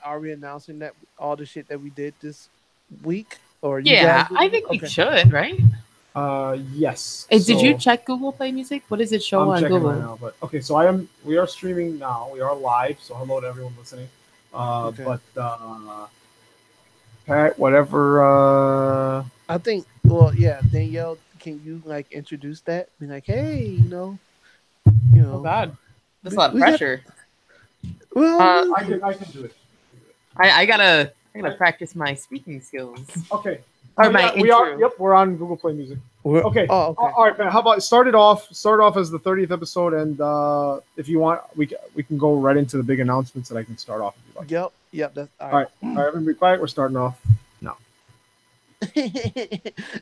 are we announcing that all the shit that we did this week, or you guys Yeah, did I it? think we Okay. should, right? Yes. Did you So check Google Play Music? What does it show I'm on checking right Google? now, but okay. So I am. We are streaming now. We are live. So hello to everyone listening. Okay. But Pat, whatever. I think. Well, yeah. Danielle, can you like introduce that? Be like, hey, you Oh know, God, that's a lot of we got. pressure. Well, Uh, I can do it. I gotta practice my speaking skills Okay. or No, my yeah, we are. intro. Yep, we're on Google Play Music. we're. Okay. Oh, okay. All right, man. How about start it off? Start off as the 30th episode, and if you want, we can go right into the big announcements that I can start off if you like. Yep. Yep. That's all All right. right. All right. Everybody, be quiet. We're starting off now.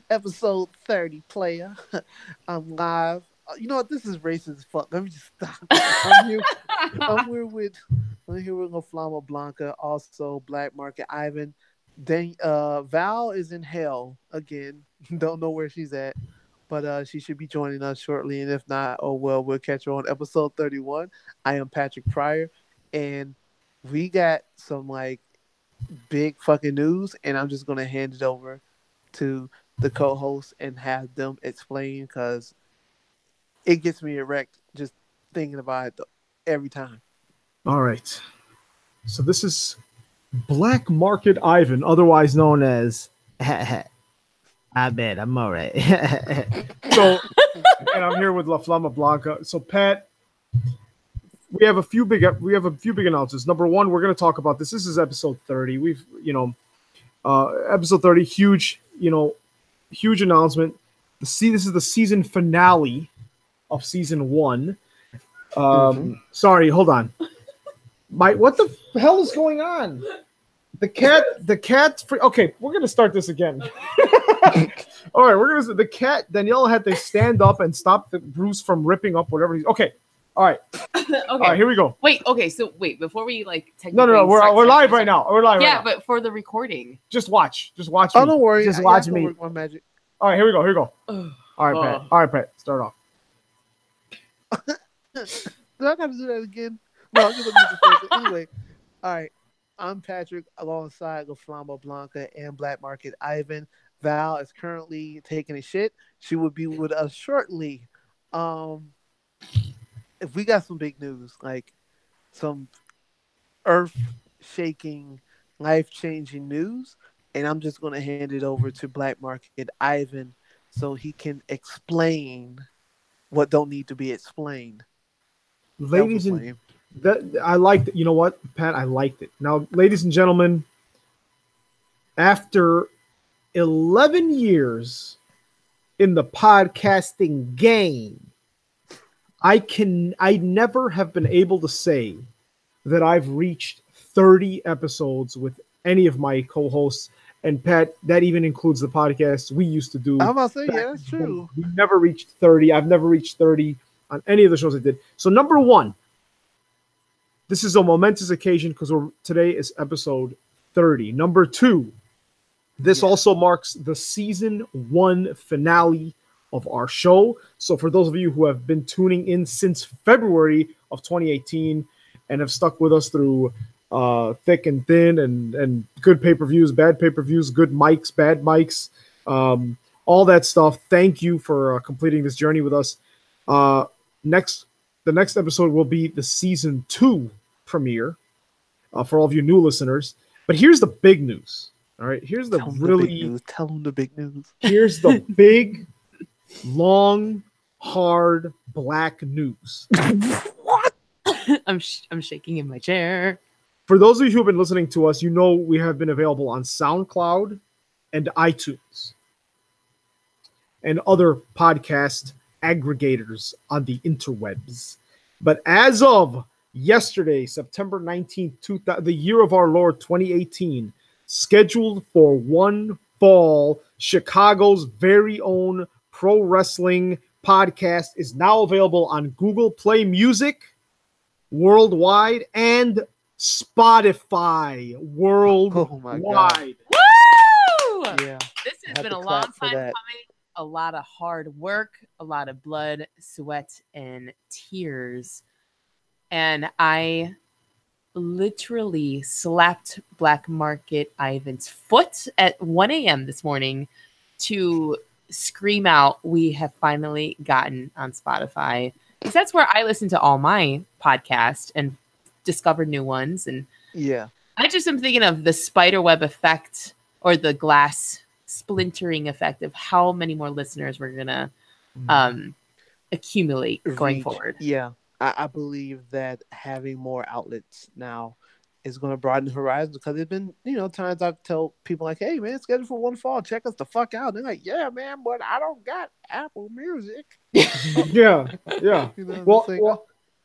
Episode 30, player. I'm live. You know what? This is racist as fuck. Let me just stop. I'm here. I'm here with. I'm here with La Flama Blanca. Also, Black Market Ivan. Then Val is in hell again. Don't know where she's at, but she should be joining us shortly. And if not, oh well, we'll catch her on episode 31. I am Patrick Pryor, and we got some like big fucking news, and I'm just gonna hand it over to the co-host and have them explain because it gets me erect just thinking about it every time. All right. So this is Black Market Ivan, otherwise known as. I bet I'm all right. So, and I'm here with La Flama Blanca. So, Pat, we have a few big announcements. Number one, we're going to talk about this. This is episode 30. Episode 30, huge, huge announcement. This is the season finale of season one. Sorry, hold on. What the hell is going on? The cat. Okay, we're gonna start this again. All right, the cat. Danielle had to stand up and stop Bruce from ripping up whatever he's. Okay, all right, Okay. all right. Here we go. Wait. Okay. So wait. Before we like No, technically. we're live right now. We're live. Yeah, right now. but for the recording. Just watch. Just watch. Oh, me. don't worry. Just I watch can me. work my magic. All right, here we go. Here we go. Ugh. All right, Pat. All right, Pat. Start off. Do I gotta do that again? No, I'll just let me just say it. Anyway, all right. I'm Patrick alongside La Flama Blanca and Black Market Ivan. Val is currently taking a shit. She will be with us shortly. If we got some big news, like some earth shaking, life changing news, and I'm just gonna hand it over to Black Market Ivan so he can explain what don't need to be explained. Ladies and I liked it. You know what, Pat? I liked it. Now, ladies and gentlemen, after 11 years in the podcasting game, I never have been able to say that I've reached 30 episodes with any of my co-hosts. And Pat, that even includes the podcasts we used to do. I'm about to say, yeah, that's true. We never reached 30. I've never reached 30 on any of the shows I did. So number one, this is a momentous occasion because today is episode 30. Number two, this also marks the season one finale of our show. So for those of you who have been tuning in since February of 2018 and have stuck with us through thick and thin and good pay-per-views, bad pay-per-views, good mics, bad mics, all that stuff, thank you for completing this journey with us. The next episode will be the season 2 premiere for all of you new listeners. But here's the big news. All right, here's the Tell them the big news. Here's the big, long, hard, black news. What? I'm shaking in my chair. For those of you who have been listening to us, you know we have been available on SoundCloud and iTunes and other podcast aggregators on the interwebs. But as of yesterday, September 19th, the year of our Lord 2018, scheduled for one fall, Chicago's very own pro wrestling podcast is now available on Google Play Music worldwide and Spotify worldwide. Woo! Yeah. This has been a long time coming. A lot of hard work, a lot of blood, sweat, and tears. And I literally slapped Black Market Ivan's foot at 1 a.m. this morning to scream out, we have finally gotten on Spotify. Because that's where I listen to all my podcasts and discover new ones. And Yeah. I just am thinking of the spiderweb effect or the glass splintering effect of how many more listeners we're going to accumulate going forward. Yeah. I believe that having more outlets now is going to broaden the horizon, because there's been, times I've tell people like, hey, man, schedule for One Fall. Check us the fuck out. And they're like, yeah, man, but I don't got Apple Music. Yeah.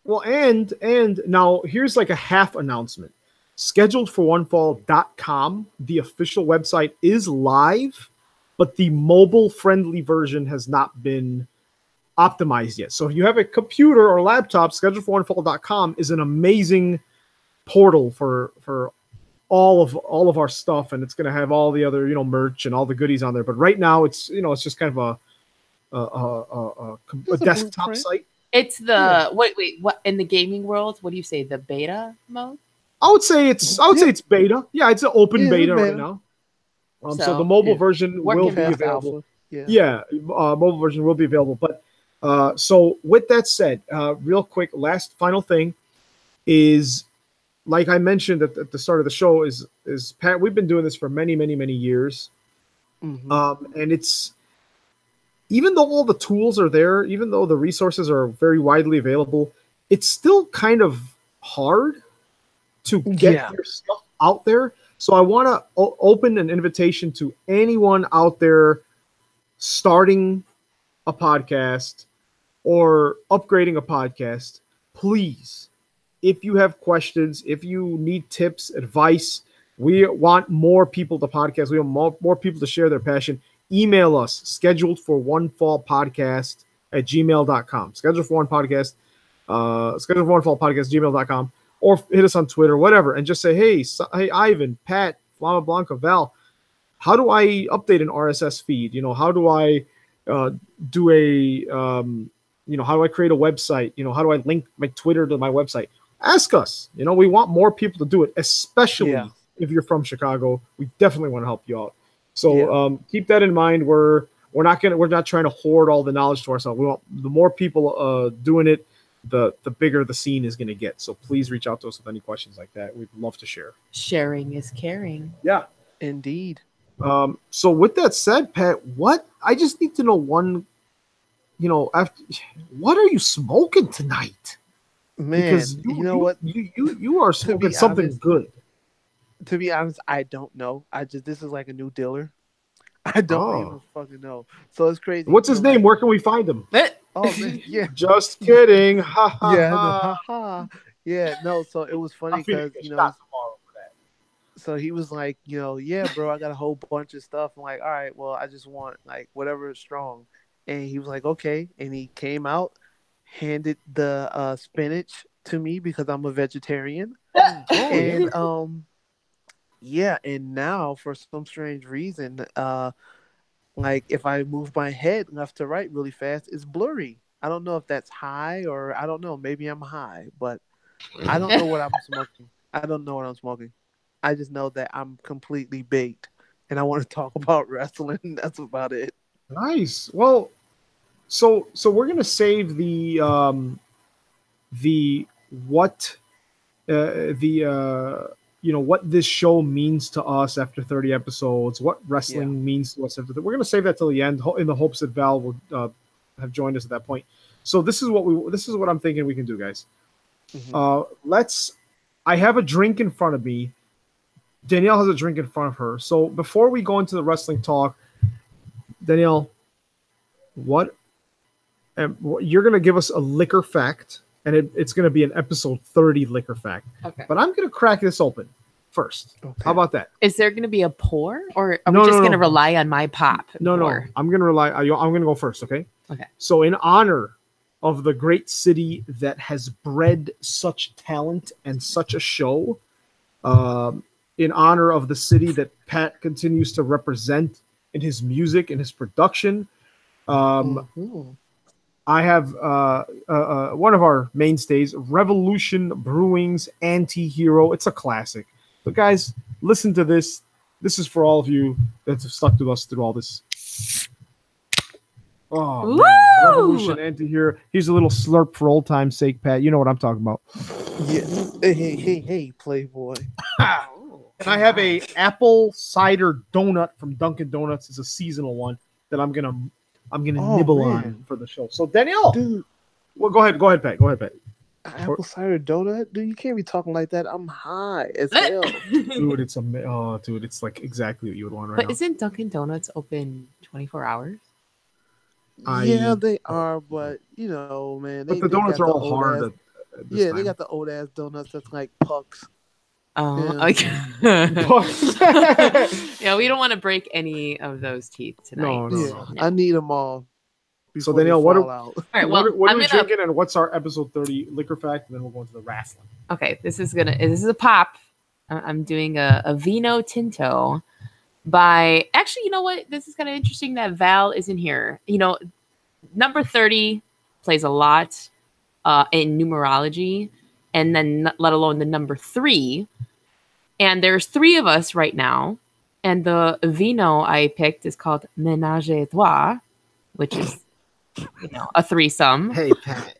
Well, And now here's like a half announcement. Scheduledforonefall.com, the official website, is live, but the mobile-friendly version has not been optimized yet. So if you have a computer or laptop, scheduledforonefall.com is an amazing portal for all of our stuff, and it's going to have all the other merch and all the goodies on there. But right now, it's it's just kind of a desktop site. It's the what in the gaming world? What do you say? The beta mode? I would say it's beta. Yeah, it's an open beta right now. So the mobile version will be available. Mobile version will be available. But so with that said, real quick, final thing is, like I mentioned at the start of the show, is Pat, we've been doing this for many, many, many years. Mm-hmm. And it's, even though all the tools are there, even though the resources are very widely available, it's still kind of hard to get your stuff out there. So I want to open an invitation to anyone out there starting a podcast or upgrading a podcast. Please, if you have questions, if you need tips, advice, we want more people to podcast. We want more people to share their passion. Email us, scheduledforonefallpodcast@gmail.com. Scheduledforonefallpodcast@gmail.com. Or hit us on Twitter, whatever, and just say, hey, Ivan, Pat, Flama Blanca, Val, how do I update an RSS feed? How do I do a, how do I create a website? How do I link my Twitter to my website? Ask us. We want more people to do it, especially if you're from Chicago. We definitely want to help you out. So keep that in mind. We're not trying to hoard all the knowledge to ourselves. We want the more people doing it, the bigger the scene is going to get. So please reach out to us with any questions like that. We'd love to share. Sharing is caring. Yeah, indeed. So with that said, Pat, I just need to know one, what are you smoking tonight? Man, because what? You are smoking something good. To be honest, I don't know. This is like a new dealer. I don't even fucking know. So it's crazy. What's his name? Where can we find him? Oh man, yeah. Just kidding. Ha ha. Yeah, ha ha. Yeah, no. So it was funny because so he was like, yeah, bro, I got a whole bunch of stuff. I'm like, all right, well, I just want like whatever is strong. And he was like, okay. And he came out, handed the spinach to me because I'm a vegetarian. And and now for some strange reason, like if I move my head left to right really fast, it's blurry. I don't know if that's high or I don't know. Maybe I'm high, but I don't know what I'm smoking. I don't know what I'm smoking. I just know that I'm completely baked and I want to talk about wrestling. That's about it. Nice. Well, so we're going to save what this show means to us after 30 episodes, what wrestling means to us after we're going to save that till the end in the hopes that Val will have joined us at that point. So this is what I'm thinking we can do, guys. Mm-hmm. I have a drink in front of me. Danielle has a drink in front of her. So before we go into the wrestling talk, Danielle, you're going to give us a liquor fact, and it's going to be an episode 30 liquor fact. Okay. But I'm going to crack this open first. Okay. How about that? Is there going to be a pour, or are we just going to rely on my pop? No. I'm going to I'm going to go first. Okay. Okay. So in honor of the great city that has bred such talent and such a show, in honor of the city that Pat continues to represent in his music and his production, I I have one of our mainstays, Revolution Brewing's Anti-Hero. It's a classic. But guys, listen to this. This is for all of you that have stuck with us through all this. Oh, man. Revolution Anti-Hero. Here's a little slurp for old time's sake, Pat. You know what I'm talking about. Yeah. Hey, Playboy. And I have a apple cider donut from Dunkin' Donuts. It's a seasonal one that I'm gonna nibble on for the show. So Danielle, Dude, well, go ahead, Pat. apple cider donut? Dude, you can't be talking like that. I'm high as hell. Dude, it's like exactly what you would want right But now. isn't Dunkin' Donuts open 24 hours? Yeah, they are, but you know, man. But the donuts got are the all old hard. ass- At this Yeah, time. they got the old ass donuts that's like pucks. Oh, Yeah. okay. Yeah, we don't want to break any of those teeth tonight. No, Yeah, no. I need them all. So, before they Danielle, what fall are- out. All right, well, what are I'm we gonna, drinking, and what's our episode 30 liquor fact? And then we'll go into the wrestling. okay, this is a pop. I'm doing a Vino Tinto by, actually, you know what? This is kind of interesting that Val isn't here. You know, number 30 plays a lot in numerology, and then let alone the number 3. And there's 3 of us right now, and the vino I picked is called Ménage à Trois, which is, you know, a threesome. Hey Pat,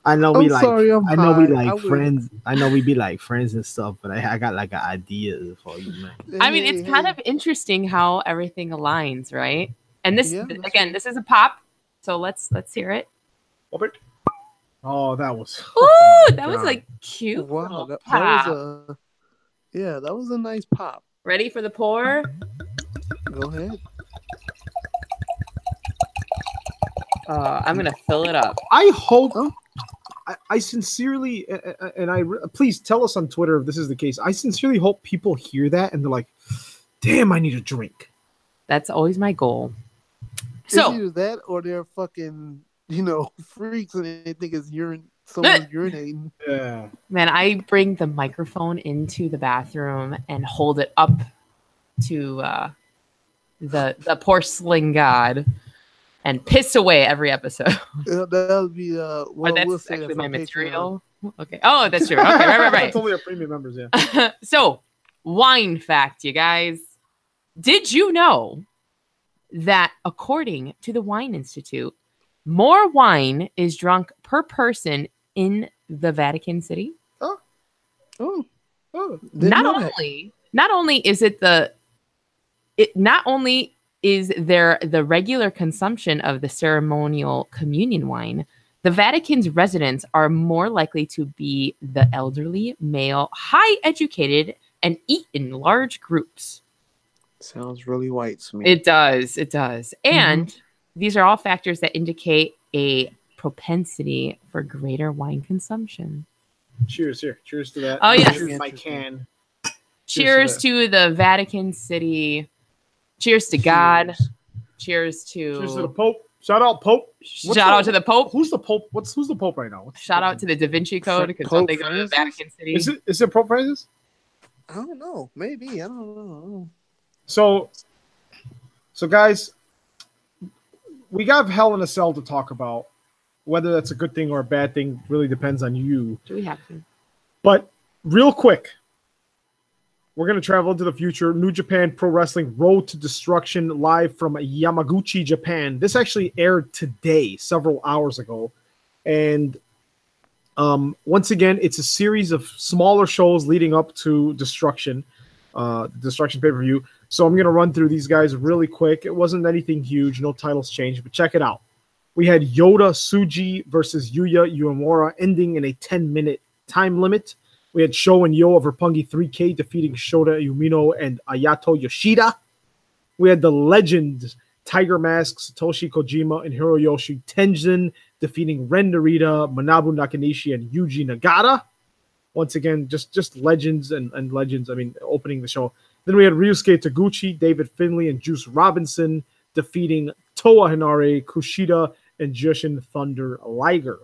I know I'm we like. sorry, I'm I know we high. I like would- friends. I know we be like friends and stuff, but I got like an idea for you, man. I mean, it's kind Hey, of interesting how everything aligns, right? And this, Yeah, that's again, true. this is a pop, so let's hear it. Oh, that was. Ooh, that was God. like cute. wow, little that pop. was that was a nice pop. Ready for the pour? Go ahead. I'm gonna fill it up. I hope. Oh. I sincerely, please tell us on Twitter if this is the case. I sincerely hope people hear that and they're like, "Damn, I need a drink." That's always my goal. It's So, either that or they're fucking, freaks and they think it's someone's urinating. Yeah. man, I bring the microphone into the bathroom and hold it up to the porcelain god and piss away every episode. That would be Or well, that's we'll say actually that's my on Patreon. material. Okay. Oh, that's true. Okay, right. That's only our premium members, yeah. So, wine fact, you guys. Did you know that according to the Wine Institute, more wine is drunk per person in the Vatican City? Oh, Oh, didn't Not know that. only is there the regular consumption of the ceremonial communion wine, the Vatican's residents are more likely to be the elderly, male, high educated, and eat in large groups. Sounds really white to me. It does. And these are all factors that indicate a propensity for greater wine consumption. cheers here. Cheers to that. Oh, yes. Cheers, my can. Cheers to the Vatican City. Cheers to God. Cheers to Cheers to the Pope. Shout out Pope. shout out to the Pope. Who's the Pope? Who's the Pope right now? What's the Shout Pope out to the Da Vinci Code because Pope they go to the Francis? Vatican City. Is it Pope Francis? I don't know. Maybe. I don't know. So guys, we got Hell in a Cell to talk about. Whether that's a good thing or a bad thing really depends on you. Do we have to? But real quick, we're going to travel into the future. New Japan Pro Wrestling Road to Destruction live from Yamaguchi, Japan. This actually aired today, several hours ago. And once again, it's a series of smaller shows leading up to Destruction, the Destruction pay-per-view. So I'm going to run through these guys really quick. It wasn't anything huge. No titles changed, but check it out. We had Yota Tsuji versus Yuya Uemura ending in a 10-minute time limit. We had Sho and Yo of Roppongi 3K defeating Shota Umino and Ayato Yoshida. We had the legends Tiger Mask, Satoshi Kojima, and Hiroyoshi Tenzin defeating Ren Narita, Manabu Nakanishi, and Yuji Nagata. Once again, just legends and legends, opening the show. Then we had Ryusuke Taguchi, David Finlay, and Juice Robinson defeating Toa Hinare, Kushida, and Jushin Thunder Liger.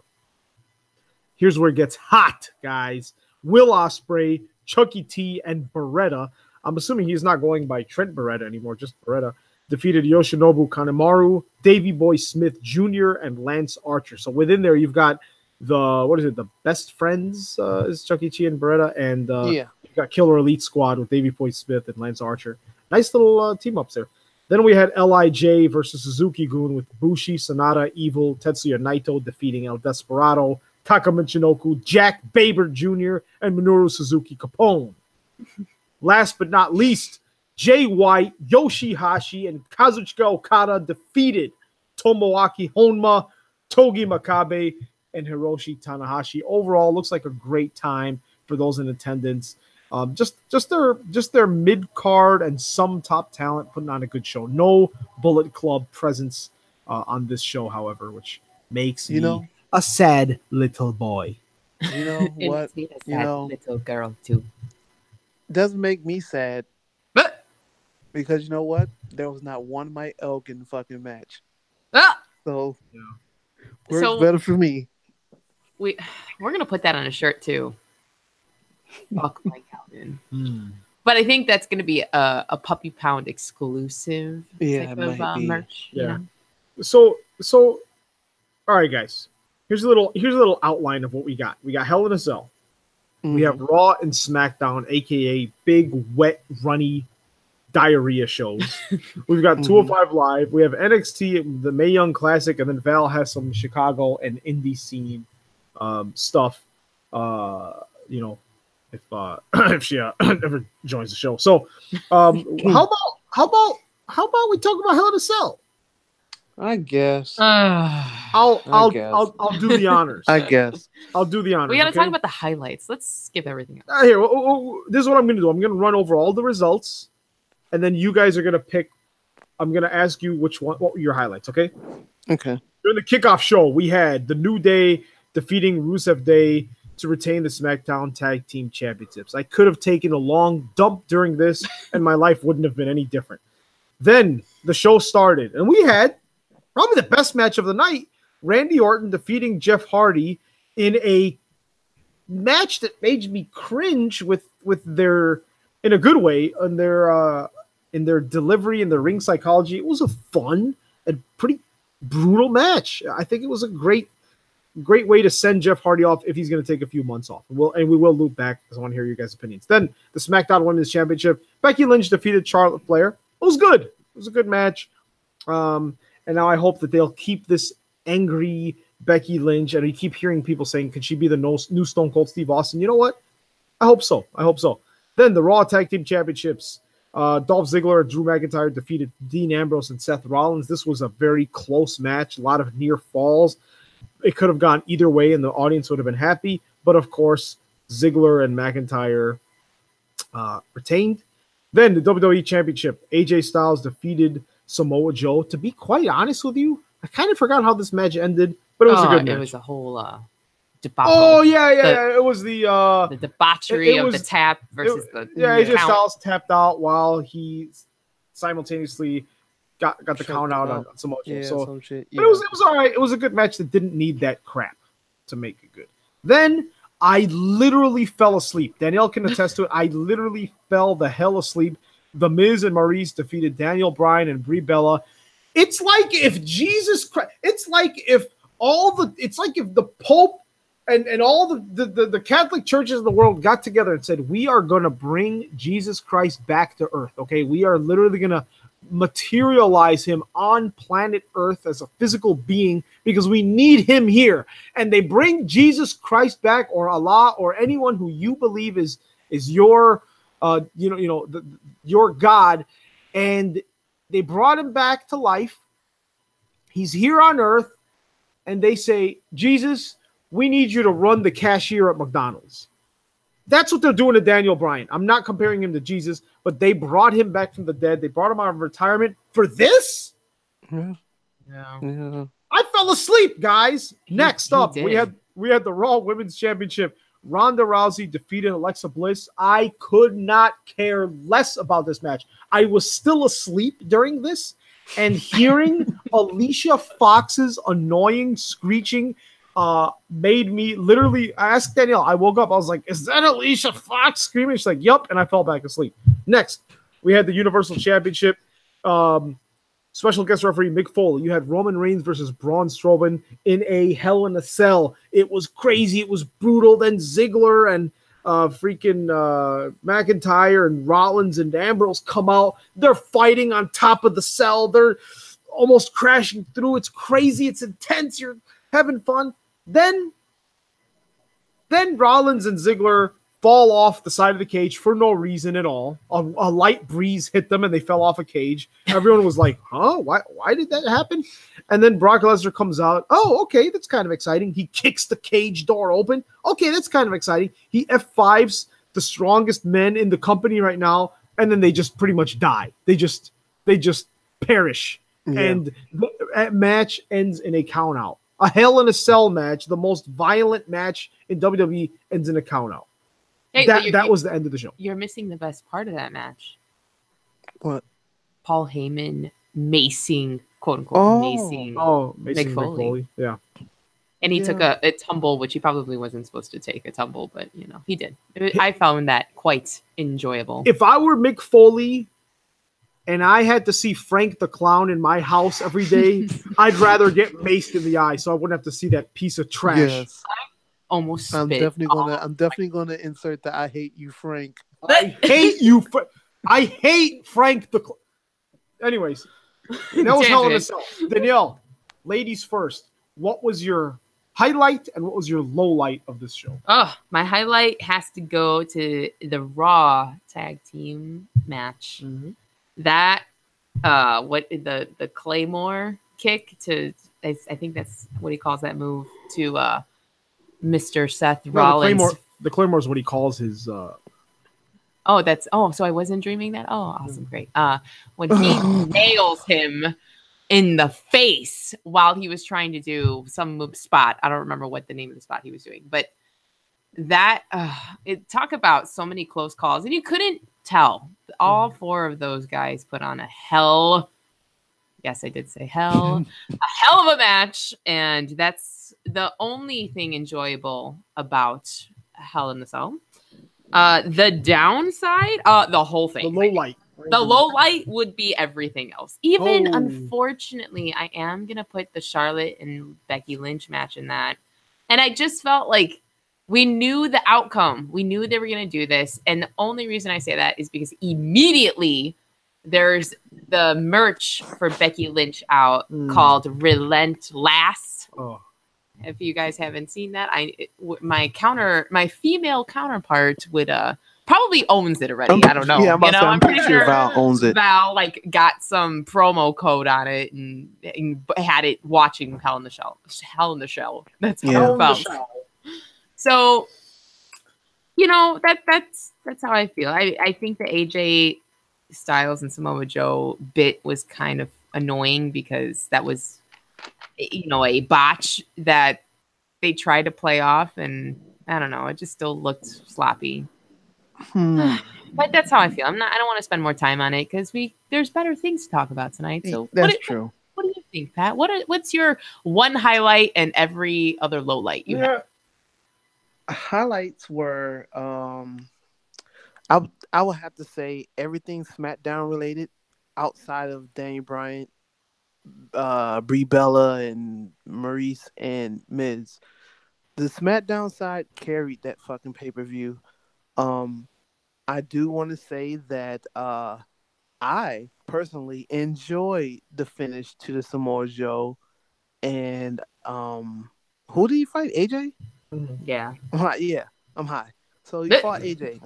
Here's where it gets hot, guys. Will Ospreay, Chucky T, and Beretta. I'm assuming he's not going by Trent Beretta anymore, just Beretta. defeated Yoshinobu Kanemaru, Davey Boy Smith Jr., and Lance Archer. So within there, you've got the Best Friends is Chucky Chi and Beretta, and you've got Killer Elite Squad with Davey Boy Smith and Lance Archer. Nice little team ups there. Then we had LIJ versus Suzuki-gun with Bushi, Sonata, Evil, Tetsuya Naito defeating El Desperado, Taka Michinoku, Jack Baber Jr., and Minoru Suzuki Capone. Last but not least, Jay White, Yoshihashi, and Kazuchika Okada defeated Tomoaki Honma, Togi Makabe, and Hiroshi Tanahashi. Overall, looks like a great time for those in attendance. Just their mid card and some top talent putting on a good show. No Bullet Club presence on this show, however, which makes me a sad little boy. You know what? Little girl too. Doesn't make me sad But because you know what? There was not one Mike Elgin fucking match. So works better for me. We're gonna put that on a shirt too. Fuck Mike Elgin. But I think that's gonna be a Puppy Pound exclusive type of merch. Yeah. So all right, guys. Here's a little outline of what we got. We got Hell in a Cell. We have Raw and SmackDown, aka big, wet, runny diarrhea shows. We've got 205 Live. We have NXT, the Mae Young Classic, and then Val has some Chicago and indie scene stuff. If she ever joins the show. So, how about we talk about Hell in a Cell? I guess. I'll do the honors. I guess. I'll do the honors. We got to talk about the highlights. Let's skip everything else. Here, this is what I'm going to do. I'm going to run over all the results, and then you guys are going to pick. I'm going to ask you what were your highlights, okay? Okay. During the kickoff show, we had the New Day defeating Rusev Day to retain the SmackDown Tag Team Championships. I could have taken a long dump during this, and my life wouldn't have been any different. Then the show started, and we had probably the best match of the night. Randy Orton defeating Jeff Hardy in a match that made me cringe with their, in a good way, in their delivery and their ring psychology. It was a fun and pretty brutal match. I think it was a great way to send Jeff Hardy off if he's going to take a few months off. We will loop back because I want to hear your guys' opinions. Then the SmackDown Women's Championship, Becky Lynch defeated Charlotte Flair. It was good. It was a good match. And now I hope that they'll keep this angry Becky Lynch. And I keep hearing people saying, could she be the new Stone Cold Steve Austin? You know what? I hope so. Then the Raw Tag Team Championships. Dolph Ziggler and Drew McIntyre defeated Dean Ambrose and Seth Rollins. This was a very close match. A lot of near falls. It could have gone either way, and the audience would have been happy. But, of course, Ziggler and McIntyre retained. Then the WWE Championship. AJ Styles defeated Samoa Joe. To be quite honest with you, I kind of forgot how this match ended, but it was a good match. It was a whole debacle. Oh, yeah. It was the debauchery of the tap versus the AJ Styles tapped out while he simultaneously got the count out on Samoa Joe. So, but it was all right. It was a good match that didn't need that crap to make it good. Then I literally fell asleep. Danielle can attest to it. I literally fell the hell asleep. The Miz and Maurice defeated Daniel Bryan and Brie Bella. It's like if Jesus Christ, it's like if the Pope and all the Catholic churches in the world got together and said, we are going to bring Jesus Christ back to earth. Okay. We are literally going to materialize him on planet Earth as a physical being because we need him here. And they bring Jesus Christ back, or Allah, or anyone who you believe is your your God, and they brought him back to life. He's here on earth, and they say, Jesus, we need you to run the cashier at McDonald's. That's what they're doing to Daniel Bryan. I'm not comparing him to Jesus, but they brought him back from the dead. They brought him out of retirement for this? Yeah. I fell asleep, guys. Next up, we had the Raw Women's Championship. Ronda Rousey defeated Alexa Bliss. I could not care less about this match. I was still asleep during this, and hearing Alicia Fox's annoying screeching made me literally ask Danielle. I woke up. I was like, is that Alicia Fox screaming? She's like, yep. And I fell back asleep. Next, we had the Universal Championship. Special guest referee Mick Foley. You had Roman Reigns versus Braun Strowman in a Hell in a Cell. It was crazy. It was brutal. Then Ziggler and McIntyre and Rollins and Ambrose come out. They're fighting on top of the cell. They're almost crashing through. It's crazy. It's intense. You're having fun. Then Rollins and Ziggler fall off the side of the cage for no reason at all. A light breeze hit them and they fell off a cage. Everyone was like, huh? Why did that happen? And then Brock Lesnar comes out. Oh, okay, that's kind of exciting. He kicks the cage door open. Okay, that's kind of exciting. He F5s the strongest men in the company right now, and then they just pretty much die. They just perish. Yeah. And the match ends in a count out. A Hell in a Cell match, the most violent match in WWE, ends in a count out. Hey, that was the end of the show. You're missing the best part of that match. What? Paul Heyman macing, quote unquote, macing Mick Foley. Yeah. And he took a tumble, which he probably wasn't supposed to take a tumble, but he did. I found that quite enjoyable. If I were Mick Foley and I had to see Frank the Clown in my house every day, I'd rather get maced in the eye so I wouldn't have to see that piece of trash. Yes. Almost spit. I'm definitely gonna insert the "I hate you, Frank." I hate you. I hate Frank the. Anyways, that was Hell in a Cell. Danielle, ladies first. What was your highlight and what was your low light of this show? Oh, my highlight has to go to the Raw tag team match. Mm-hmm. That the Claymore kick to I think that's what he calls that move to Mr. Seth Rollins. The Claymore is what he calls his. So I wasn't dreaming that. Oh, awesome, great. When he nails him in the face while he was trying to do some move spot. I don't remember what the name of the spot he was doing, but that talk about so many close calls, and you couldn't tell. All four of those guys put on a hell. Yes, I did say hell. A hell of a match, and that's the only thing enjoyable about Hell in the Cell. The downside, the whole thing. The low light. The low light would be everything else. Even unfortunately, I am gonna put the Charlotte and Becky Lynch match in that, and I just felt like we knew the outcome. We knew they were gonna do this, and the only reason I say that is because immediately there's the merch for Becky Lynch out called Relentless. Oh. If you guys haven't seen that, my female counterpart would probably owns it already. I don't know. Yeah, I'm pretty sure Val owns it. Val got some promo code on it and had it watching Hell in the Shell. That's how it felt. So, that's how I feel. I think the AJ Styles and Samoa Joe bit was kind of annoying because that was a botch that they tried to play off, and I don't know, it just still looked sloppy. But that's how I feel. I don't want to spend more time on it because there's better things to talk about tonight. So that's true. What do you think, Pat? What's your one highlight and every other low light you have? Highlights were I would have to say everything SmackDown related outside of Daniel Bryan, Brie Bella, and Maurice and Miz. The SmackDown side carried that fucking pay-per-view. I do want to say that I personally enjoyed the finish to the Samoa Joe, and who did he fight? AJ? Yeah. Yeah, I'm high. So he fought AJ.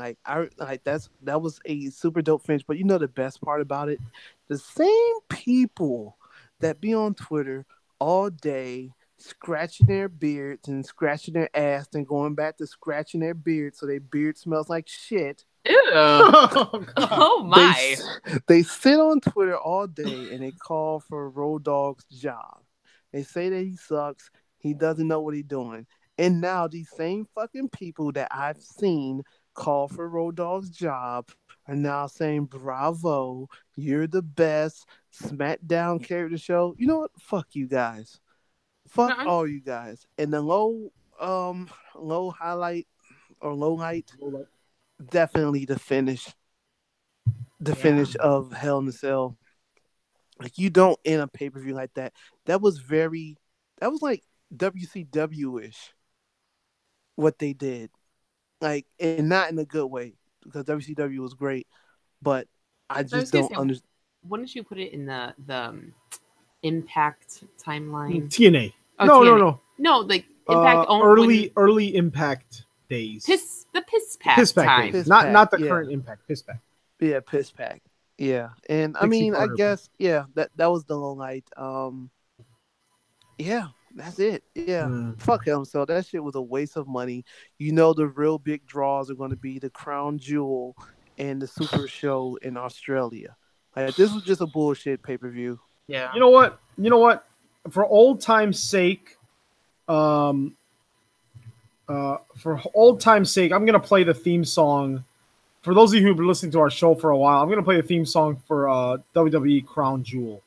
That was a super dope finish. But the best part about it, the same people that be on Twitter all day scratching their beards and scratching their ass and going back to scratching their beard so their beard smells like shit. Ew. Oh my. They sit on Twitter all day and they call for Road Dogg's job. They say that he sucks. He doesn't know what he's doing. And now these same fucking people that I've seen call for Road Dogg's job are now saying, bravo, you're the best SmackDown character show. You know what? Fuck you guys. Fuck all you guys. And the low highlight, definitely the finish. The finish of Hell in a Cell. Like you don't end a pay-per-view like that. That was like WCW ish what they did. Like, and not in a good way, because WCW was great, but I I just was gonna don't say, understand. wouldn't you put it in the Impact timeline? TNA. Oh, No, no, TNA. no. No, like Impact early Impact days. the piss pack Piss Pack time. days. Piss Not Pack, the yeah. current Impact. Piss Pack. Yeah, Piss Pack. Yeah, and I Dixie mean, I Carter. guess, yeah, that was the low light. Yeah, that's it. Yeah, fuck him. So that shit was a waste of money. You know, the real big draws are going to be the Crown Jewel and the Super Show in Australia. Like, this was just a bullshit pay-per-view. Yeah. You know what? For old time's sake, I'm gonna play the theme song. For those of you who've been listening to our show for a while, I'm gonna play the theme song for WWE Crown Jewel.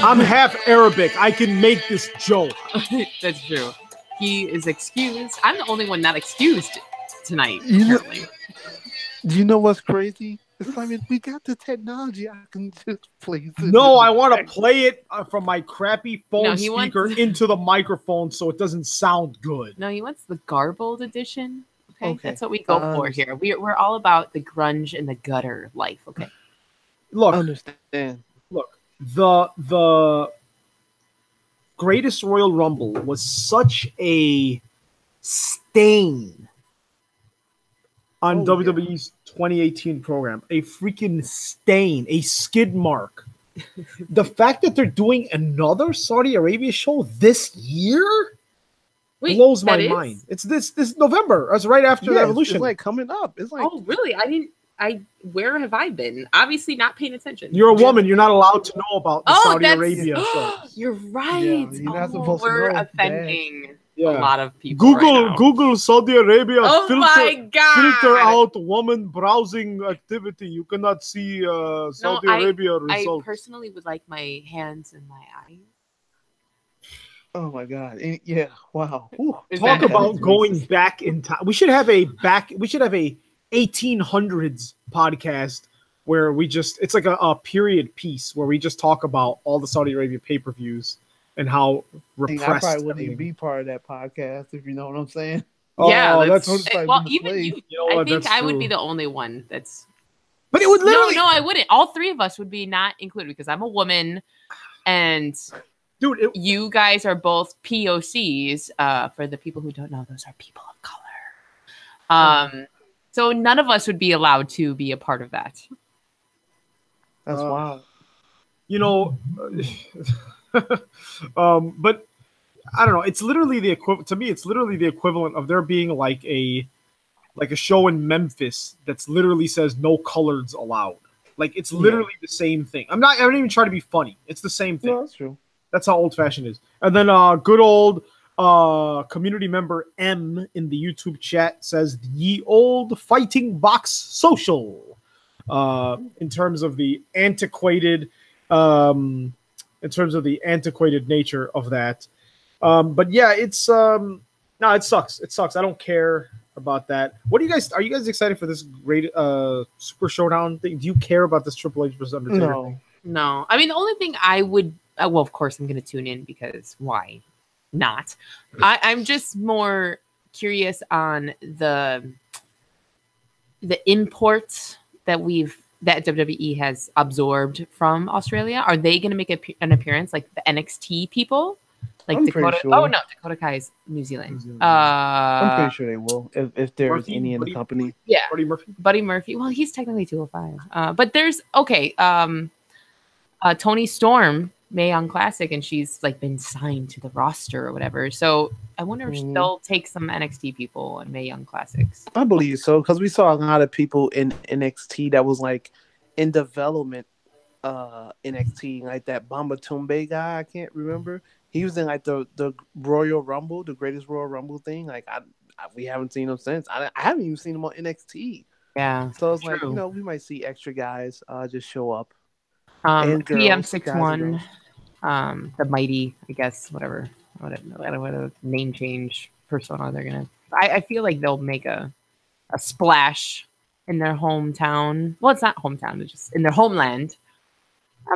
I'm half Arabic. I can make this joke. That's true. He is excused. I'm the only one not excused tonight, You know- apparently. Do you know what's crazy? It's like, man, we got the technology. I can just play this. No, I want to play it from my crappy phone No, he speaker wants- into the microphone so it doesn't sound good. No, he wants the garbled edition. Okay, that's what we go I for here. We're all about the grunge and the gutter life. Okay. Look, Understand. look, the Greatest Royal Rumble was such a stain on WWE's 2018 program. A freaking stain, a skid mark. The fact that they're doing another Saudi Arabia show this year blows my mind. It's this November. That's right after the Evolution. It's like coming up. It's like, Oh, really? Where have I been? Obviously not paying attention. You're a woman. You're not allowed to know about the Saudi that's- Arabia show. You're right. Yeah, you're not supposed to we're know. offending Yeah. a lot of people. right now. Google Saudi Arabia Oh my god! filter out woman browsing activity. You cannot see Saudi Arabia I results. personally would like my hands and my eyes. oh my god. Yeah. Wow. Ooh. Talk that- about going back in time. We should have a 1800s podcast where it's like a period piece where we just talk about all the Saudi Arabia pay-per-views and how I repressed. probably wouldn't even everything- be part of that podcast, if you know what I'm saying. Yeah, Oh, that's that's- well, been even played. you. You know I what, think that's I would be true. the only one that's. But it would literally, No, I wouldn't. All three of us would be not included because I'm a woman, and dude. you guys are both POCs. For the people who don't know, those are people of color. So none of us would be allowed to be a part of that. That's wild. You know, but I don't know. It's literally the equivalent to me. It's literally the equivalent of there being like a show in Memphis that's literally says no coloreds allowed. Like it's literally the same thing. I don't even try to be funny. It's the same thing. No, that's true. That's how old fashioned it is. And then good old community member M in the YouTube chat says ye old fighting box social. In terms of the antiquated nature of that. But yeah, it's no, it sucks. It sucks. I don't care about that. Are you guys excited for this great Super Showdown thing? Do you care about this Triple H versus Undertaker thing? No. I mean, the only thing I would, well, of course, I'm going to tune in because why not? I'm just more curious on the imports that WWE has absorbed from Australia. Are they going to make an appearance like the NXT people? Like I'm Dakota? pretty sure. Oh no, Dakota Kai is New Zealand. I'm pretty sure they will if there's Murphy? any in the Buddy- company. Yeah, Buddy Murphy? Buddy Murphy. Well, he's technically 205. But there's Tony Storm, Mae Young Classic, and she's like been signed to the roster or whatever. So I wonder if they'll take some NXT people and Mae Young Classics. I believe so, because we saw a lot of people in NXT that was like in development NXT, like that Bamba Tumbe guy. I can't remember. He was in like the Royal Rumble, the Greatest Royal Rumble thing. Like we haven't seen him since. I haven't even seen him on NXT. Yeah. So it's like, true. we might see extra guys just show up. And girls, PM61, guys and the Mighty, I guess, whatever name change persona they're gonna. I feel like they'll make a a splash in their hometown. Well, it's not hometown; it's just in their homeland.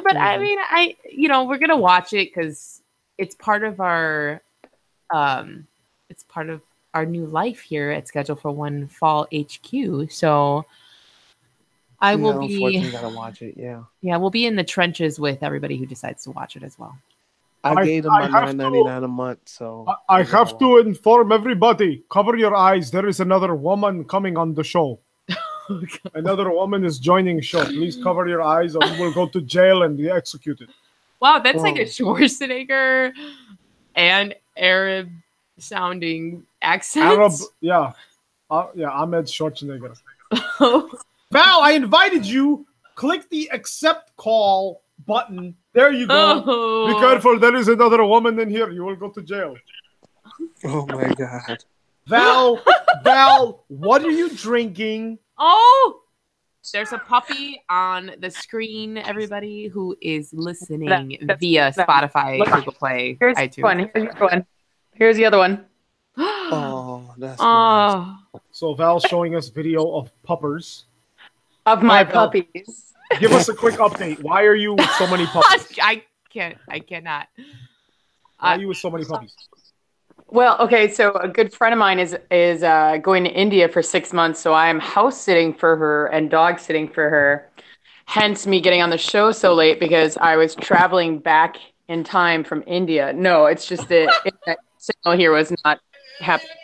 But I mean, we're gonna watch it because it's part of our, new life here at Schedule for One Fall HQ. So I will be. Unfortunately, gotta watch it. Yeah. Yeah, we'll be in the trenches with everybody who decides to watch it as well. I gave them my $9.99 a month, so I have to inform everybody. Cover your eyes. There is another woman coming on the show. Another woman is joining the show. Please cover your eyes, or you will go to jail and be executed. Wow, that's like a Schwarzenegger and Arab sounding accent. Arab, yeah, Ahmed Schwarzenegger. Val, I invited you. Click the accept call button. There you go. Oh. Be careful. There is another woman in here. You will go to jail. Oh my God. Val, what are you drinking? Oh, there's a puppy on the screen, everybody who is listening via Spotify, Google Play, Here's iTunes. Here's the other one. Oh, that's nice. So Val's showing us video of puppers. Of my Val, puppies. Give us a quick update. Why are you with so many puppies? I cannot. Why are you with so many puppies? Well, okay, so a good friend of mine is going to India for 6 months, so I am house sitting for her and dog sitting for her. Hence me getting on the show so late because I was traveling back in time from India. No, it's just the internet signal here was not happening.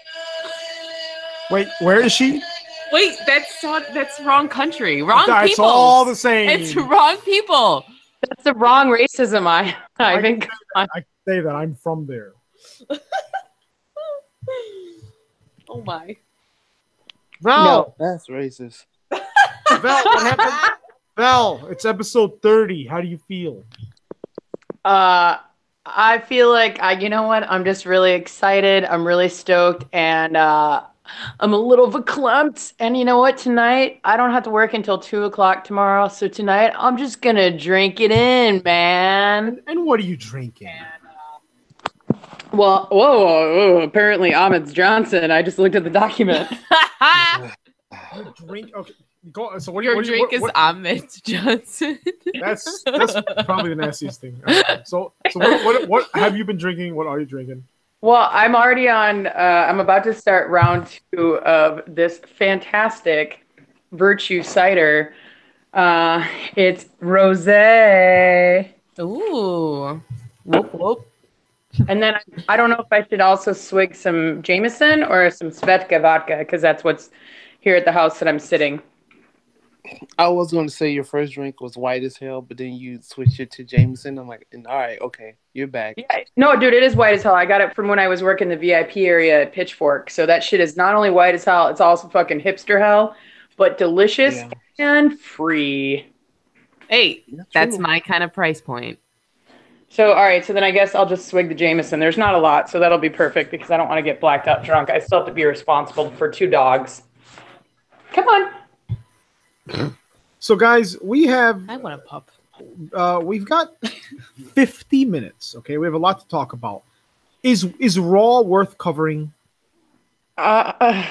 Wait, where is she? Wait, that's wrong country. Wrong people. It's all the same. It's wrong people. That's the wrong racism I think. I say that I'm from there. Oh my. Val, No. That's racist. Val, what happened? Val, it's episode 30. How do you feel? I feel like you know what? I'm just really excited. I'm really stoked, and I'm a little verklempt. And you know what? Tonight I don't have to work until 2:00 tomorrow. So tonight I'm just gonna drink it in, man. And what are you drinking? Well, whoa, apparently Ahmed Johnson. I just looked at the document. You drink. Okay, go. So what? Your what, drink is Ahmed Johnson. That's probably the nastiest thing. So what have you been drinking? What are you drinking? Well, I'm already on. I'm about to start round 2 of this fantastic Virtue cider. It's rosé. Ooh. Whoop whoop. And then I don't know if I should also swig some Jameson or some Svedka vodka because that's what's here at the house that I'm sitting. I was going to say your first drink was white as hell, but then you switched it to Jameson. I'm like, all right, okay, you're back. Yeah, no, dude, it is white as hell. I got it from when I was working the VIP area at Pitchfork. So that shit is not only white as hell, it's also fucking hipster hell, but delicious and free. Hey, that's my kind of price point. So, all right, so then I guess I'll just swig the Jameson. There's not a lot, so that'll be perfect because I don't want to get blacked out drunk. I still have to be responsible for 2 dogs. Come on. So, guys, we have. I want a pup. We've got 50 minutes. Okay, we have a lot to talk about. Is Raw worth covering? I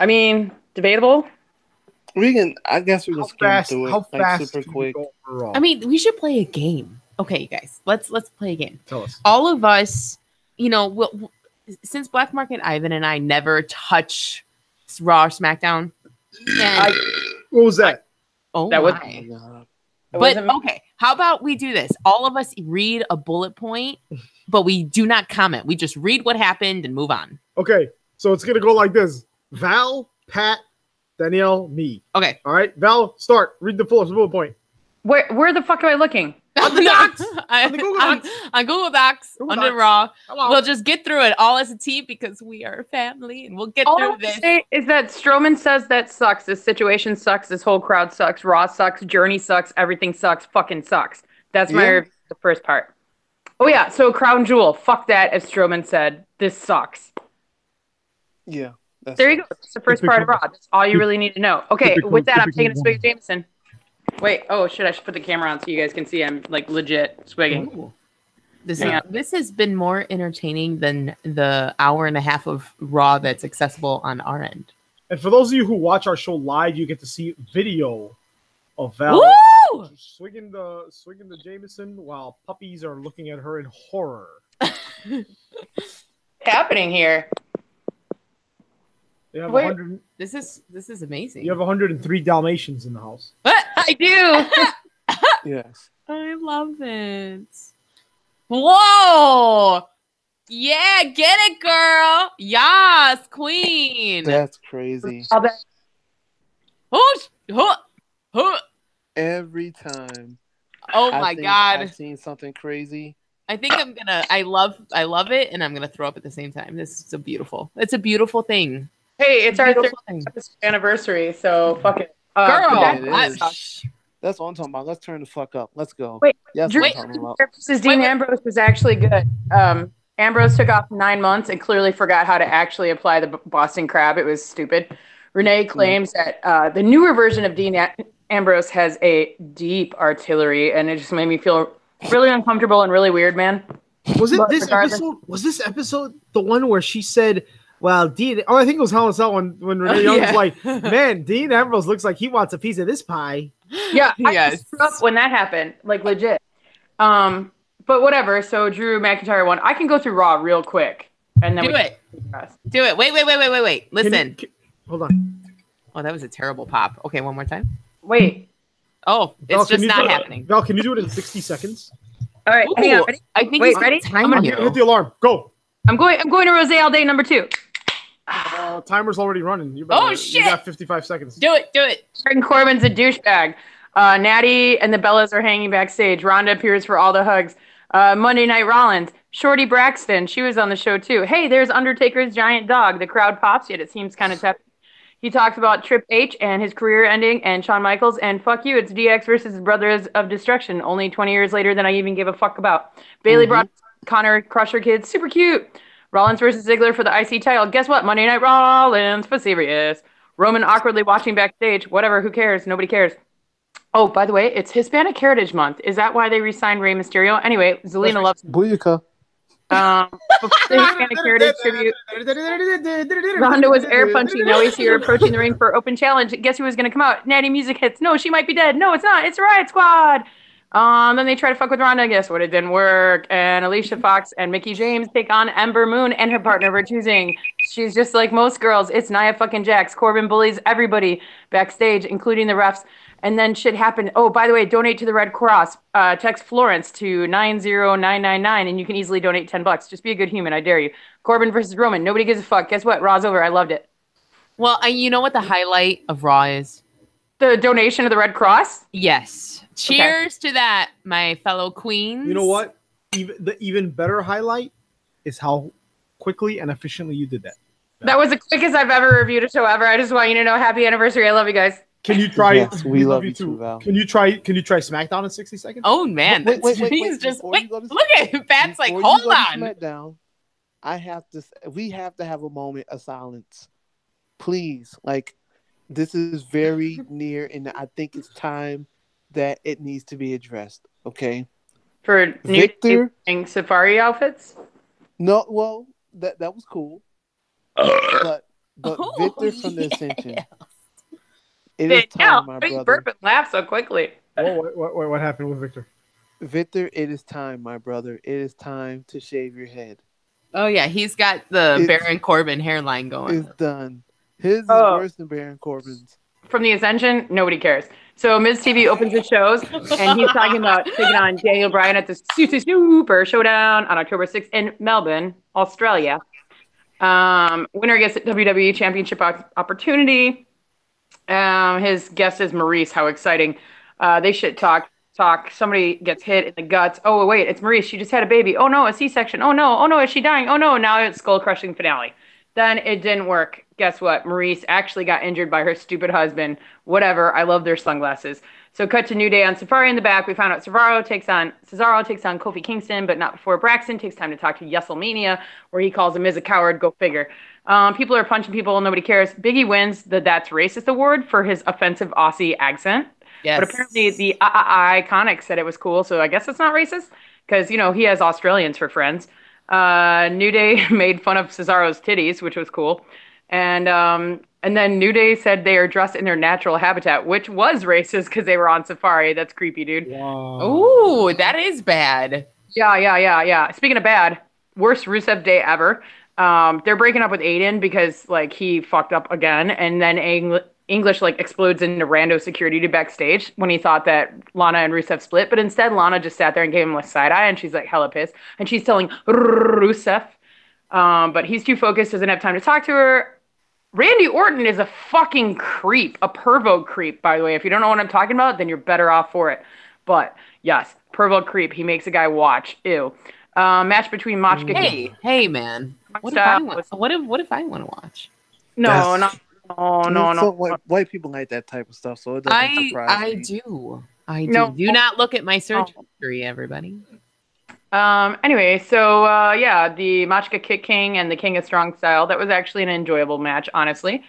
mean, debatable. I guess we can skim through it. How fast super can quick. we go over Raw? I mean, we should play a game. Okay, you guys, let's play a game. Tell us. All of us, since Black Market Ivan and I never touch Raw or SmackDown. What was that? That was- But okay, how about we do this? All of us read a bullet point, but we do not comment. We just read what happened and move on. Okay, so it's gonna go like this: Val, Pat, Danielle, me. Okay. All right, Val, start. Read the full bullet point. Where the fuck am I looking? On the Docs. On the Google Docs. On Google Docs, Google under Docs. Raw. Hello. We'll just get through it all as a team because we are a family and we'll get All I through want to this. say is that Strowman says that sucks. This situation sucks. This whole crowd sucks. Raw sucks. Journey sucks. Everything sucks. Fucking sucks. That's my review of the first part. Oh, yeah. So Crown Jewel. Fuck that, as Strowman said. This sucks. Yeah. There you go. That's the first part of Raw. That's all you really need to know. Okay, with that, I'm taking a swig of Jameson. Wait. Oh, shit. I should put the camera on so you guys can see I'm, like, legit swigging. Ooh. This Yeah. this has been more entertaining than the hour and a half of Raw that's accessible on our end. And for those of you who watch our show live, you get to see video of Val Woo! swinging the Jameson while puppies are looking at her in horror. happening here? They have Wait. 100. This is amazing. You have 103 Dalmatians in the house. I do. Yes. I love it. Whoa! Yeah, get it, girl. Yes, queen. That's crazy. I'll bet. Whoosh, huh, huh. Every time. Oh I my think god. I've seen something crazy. I think I'm gonna. I love it, and I'm gonna throw up at the same time. This is It's a beautiful thing. Hey, it's our Beautiful thing. 30th anniversary, so fuck it. Girl, yeah, it I- is. That's what I'm talking about. Let's turn the fuck up. Let's go. Wait, That's Drew what I'm talking about. versus Dean Wait. Ambrose was actually good. Ambrose took off 9 months and clearly forgot how to actually apply the Boston Crab. It was stupid. Renee claims that the newer version of Dean Ambrose has a deep artillery, and it just made me feel really uncomfortable and really weird, man. Was it But this regardless- episode? Was this episode the one where she said, "Well, Dean"? Oh, I think it was Hell in a Cell when Renee Young Yeah. was like, "Man, Dean Ambrose looks like he wants a piece of this pie." Yeah, I Yes. just threw up when that happened, like legit. But whatever. So Drew McIntyre won. I can go through Raw real quick, and then Do we it. can discuss. Do it. Wait. Can Listen. hold on. Oh, that was a terrible pop. Okay, one more time. Wait. Oh, Val, it's can just you not do it- happening. Val, can you do it in 60 seconds? All right. Hang on. Ooh, Ready? I think Wait, he's ready? timing I'm gonna you. Hit the alarm. Go. I'm going to Rose all day number 2. Timer's already running. You Oh, You shit. got 55 seconds. Do it. Baron Corbin's a douchebag. Natty and the Bellas are hanging backstage. Ronda appears for all the hugs. Monday Night Rollins. Shorty Braxton. She was on the show too. Hey, there's Undertaker's giant dog. The crowd pops, yet it seems kind of tough. He talks about Trip H and his career ending and Shawn Michaels. And fuck you, it's DX versus Brothers of Destruction. Only 20 years later than I even give a fuck about. Bailey brought Connor Crusher kids. Super cute. Rollins versus Ziggler for the IC title. Guess what? Monday Night Rollins for serious. Roman awkwardly watching backstage. Whatever, who cares? Nobody cares. Oh, by the way, it's Hispanic Heritage Month. Is that why they re-signed Rey Mysterio? Anyway, Zelina loves Booyaka. before the Hispanic Heritage tribute. Ronda was air punching. Now he's here approaching the ring for open challenge. Guess who was going to come out? Natty music hits. No, she might be dead. No, it's not. It's Riot Squad. Then they try to fuck with Ronda. Guess what? It didn't work. And Alicia Fox and Mickey James take on Ember Moon and her partner of her choosing. She's just like most girls. It's Nia fucking Jax. Corbin bullies everybody backstage, including the refs. And then shit happened. Oh, by the way, donate to the Red Cross. Text Florence to 90999, and you can easily donate $10. Just be a good human. I dare you. Corbin versus Roman. Nobody gives a fuck. Guess what? Raw's over. I loved it. Well, you know what the highlight of Raw is? The donation of the Red Cross. Yes. Cheers to that, my fellow queens. You know what? The even better highlight is how quickly and efficiently you did that. That was the quickest I've ever reviewed a show ever. I just want you to know, happy anniversary. I love you guys. Can you try? Yes, we love you too, Val. Can you try SmackDown in 60 seconds? Oh man, Wait, he's just before wait. you go to- Look at Pat's like, Before you hold go to on. SmackDown, we have to have a moment of silence, please. Like, this is very near, and I think it's time that it needs to be addressed. Okay. For new Victor? safari outfits. No, well, that was cool, but Oh, Victor from the Ascension. yeah. It is Yeah, time, my big brother. burp and laugh so quickly. Whoa, what happened with Victor? Victor, it is time, my brother. It is time to shave your head. Oh yeah, he's got the It's- Baron Corbin hairline going. It's done. His is Oh. worse than Baron Corbin's. From the Ascension, nobody cares. So Miz TV opens the shows, and he's talking about taking on Daniel Bryan at the Super Showdown on October 6th in Melbourne, Australia. Winner gets a WWE Championship opportunity. His guest is Maurice. How exciting! They should talk. Somebody gets hit in the guts. Oh wait, it's Maurice. She just had a baby. Oh no, a C-section. Oh no, is she dying? Oh no, now it's skull crushing finale. Then it didn't work. Guess what? Maurice actually got injured by her stupid husband. Whatever. I love their sunglasses. So cut to New Day on Safari in the back. We found out Cesaro takes on Kofi Kingston, but not before Braxton takes time to talk to Yeselmania, where he calls him a coward. Go figure. People are punching people. Nobody cares. Biggie wins the That's Racist award for his offensive Aussie accent. Yes. But apparently the Iconic said it was cool, so I guess it's not racist because, he has Australians for friends. New Day made fun of Cesaro's titties, which was cool. And then New Day said they are dressed in their natural habitat, which was racist because they were on safari. That's creepy, dude. Wow. Ooh, that is bad. Yeah. Speaking of bad, worst Rusev Day ever. They're breaking up with Aiden because like he fucked up again, and then English like explodes into rando security to backstage when he thought that Lana and Rusev split, but instead Lana just sat there and gave him a side eye, and she's like hella pissed, and she's telling Rusev, but he's too focused, doesn't have time to talk to her. Randy Orton is a fucking creep, a pervo creep, by the way. If you don't know what I'm talking about, then you're better off for it. But yes, pervo creep. He makes a guy watch. Ew. Match between Machka. Hey, man. What if I want to watch? No. So white people like that type of stuff, so it doesn't surprise me. I do. No. Do not look at my search history, everybody. Anyway, so yeah, the Machka Kick King and the King of Strong Style, that was actually an enjoyable match, honestly.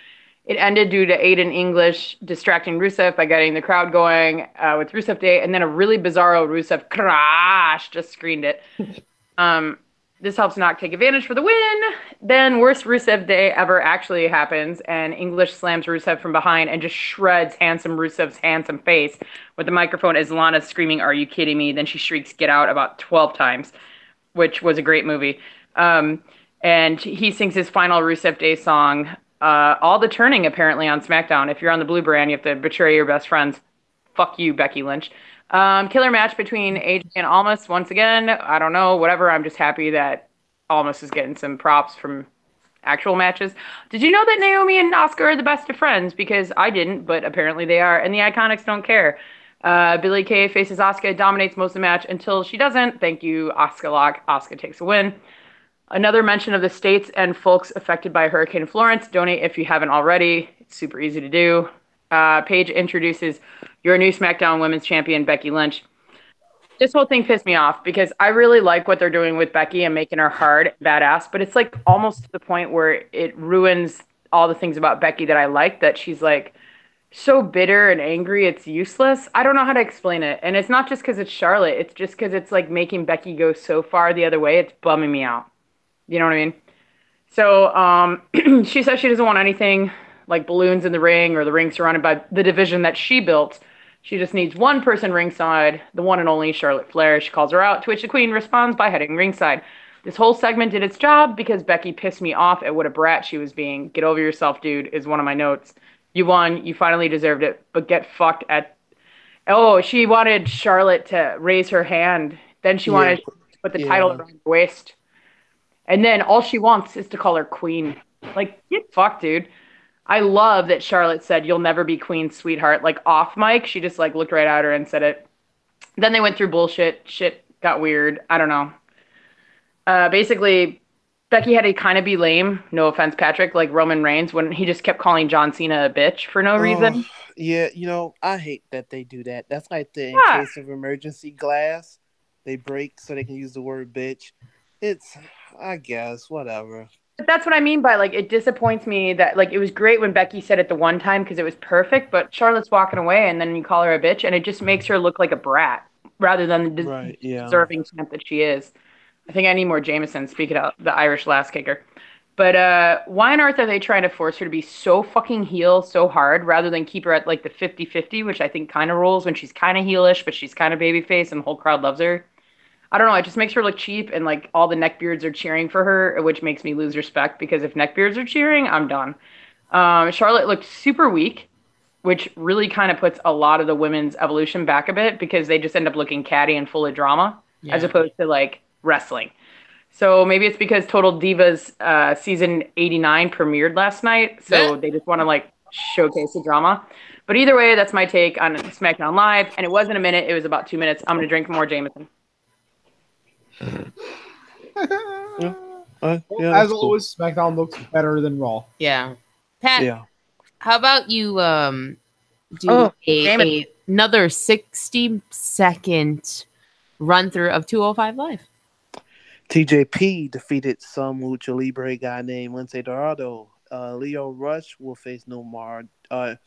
It ended due to Aiden English distracting Rusev by getting the crowd going with Rusev Day, and then a really bizarro Rusev crash just screened it. This helps Knock take advantage for the win. Then worst Rusev Day ever actually happens, and English slams Rusev from behind and just shreds handsome Rusev's handsome face with the microphone as Lana screaming, "Are you kidding me?" Then she shrieks, "Get out," about 12 times, which was a great movie. And he sings his final Rusev Day song, All the Turning, apparently, on SmackDown. If you're on the Blue Brand, you have to betray your best friends. Fuck you, Becky Lynch. Killer match between AJ and Almas once again. I don't know, whatever. I'm just happy that Almas is getting some props from actual matches. Did you know that Naomi and Asuka are the best of friends? Because I didn't, but apparently they are, and the Iconics don't care. Billie Kay faces Asuka, dominates most of the match until she doesn't. Thank you, Asuka Lock. Asuka takes a win. Another mention of the states and folks affected by Hurricane Florence. Donate if you haven't already. It's super easy to do. Paige introduces your new SmackDown Women's Champion, Becky Lynch. This whole thing pissed me off because I really like what they're doing with Becky and making her hard, badass, but it's like almost to the point where it ruins all the things about Becky that I like, that she's like so bitter and angry, it's useless. I don't know how to explain it. And it's not just because it's Charlotte. It's just because it's like making Becky go so far the other way. It's bumming me out. You know what I mean? So she says she doesn't want anything like balloons in the ring or the ring surrounded by the division that she built. She just needs one person ringside, the one and only Charlotte Flair. She calls her out, to which the Queen responds by heading ringside. This whole segment did its job because Becky pissed me off at what a brat she was being. Get over yourself, dude, is one of my notes. You won. You finally deserved it. But get fucked at... Oh, she wanted Charlotte to raise her hand. Then she wanted to put the title around her waist. And then all she wants is to call her queen. Like, get fucked, dude. I love that Charlotte said, "You'll never be queen, sweetheart." Like, off mic, she just, like, looked right at her and said it. Then they went through bullshit. Shit got weird. I don't know. Basically, Becky had to kind of be lame. No offense, Patrick. Like Roman Reigns, when he just kept calling John Cena a bitch for no reason. Yeah, I hate that they do that. That's like the in case of emergency glass. They break so they can use the word bitch. It's, I guess, whatever. But that's what I mean by, like, it disappoints me that, like, it was great when Becky said it the one time because it was perfect, but Charlotte's walking away and then you call her a bitch and it just makes her look like a brat rather than the deserving champ that she is. I think I need more Jameson, speaking of the Irish lass kicker. But why on earth are they trying to force her to be so fucking heel so hard rather than keep her at, like, the 50-50, which I think kind of rolls when she's kind of heelish, but she's kind of babyface and the whole crowd loves her? I don't know. It just makes her look cheap, and like all the neckbeards are cheering for her, which makes me lose respect because if neckbeards are cheering, I'm done. Charlotte looked super weak, which really kind of puts a lot of the women's evolution back a bit because they just end up looking catty and full of drama as opposed to like wrestling. So maybe it's because Total Divas season 89 premiered last night, so they just want to like showcase the drama. But either way, that's my take on SmackDown Live, and it wasn't a minute; it was about 2 minutes. I'm gonna drink more Jameson. As always, SmackDown looks better than Raw. Yeah. Pat, how about you do another 60-second run-through of 205 Live? TJP defeated some Lucha Libre guy named Lince Dorado. Leo Rush will face Noam Dar. I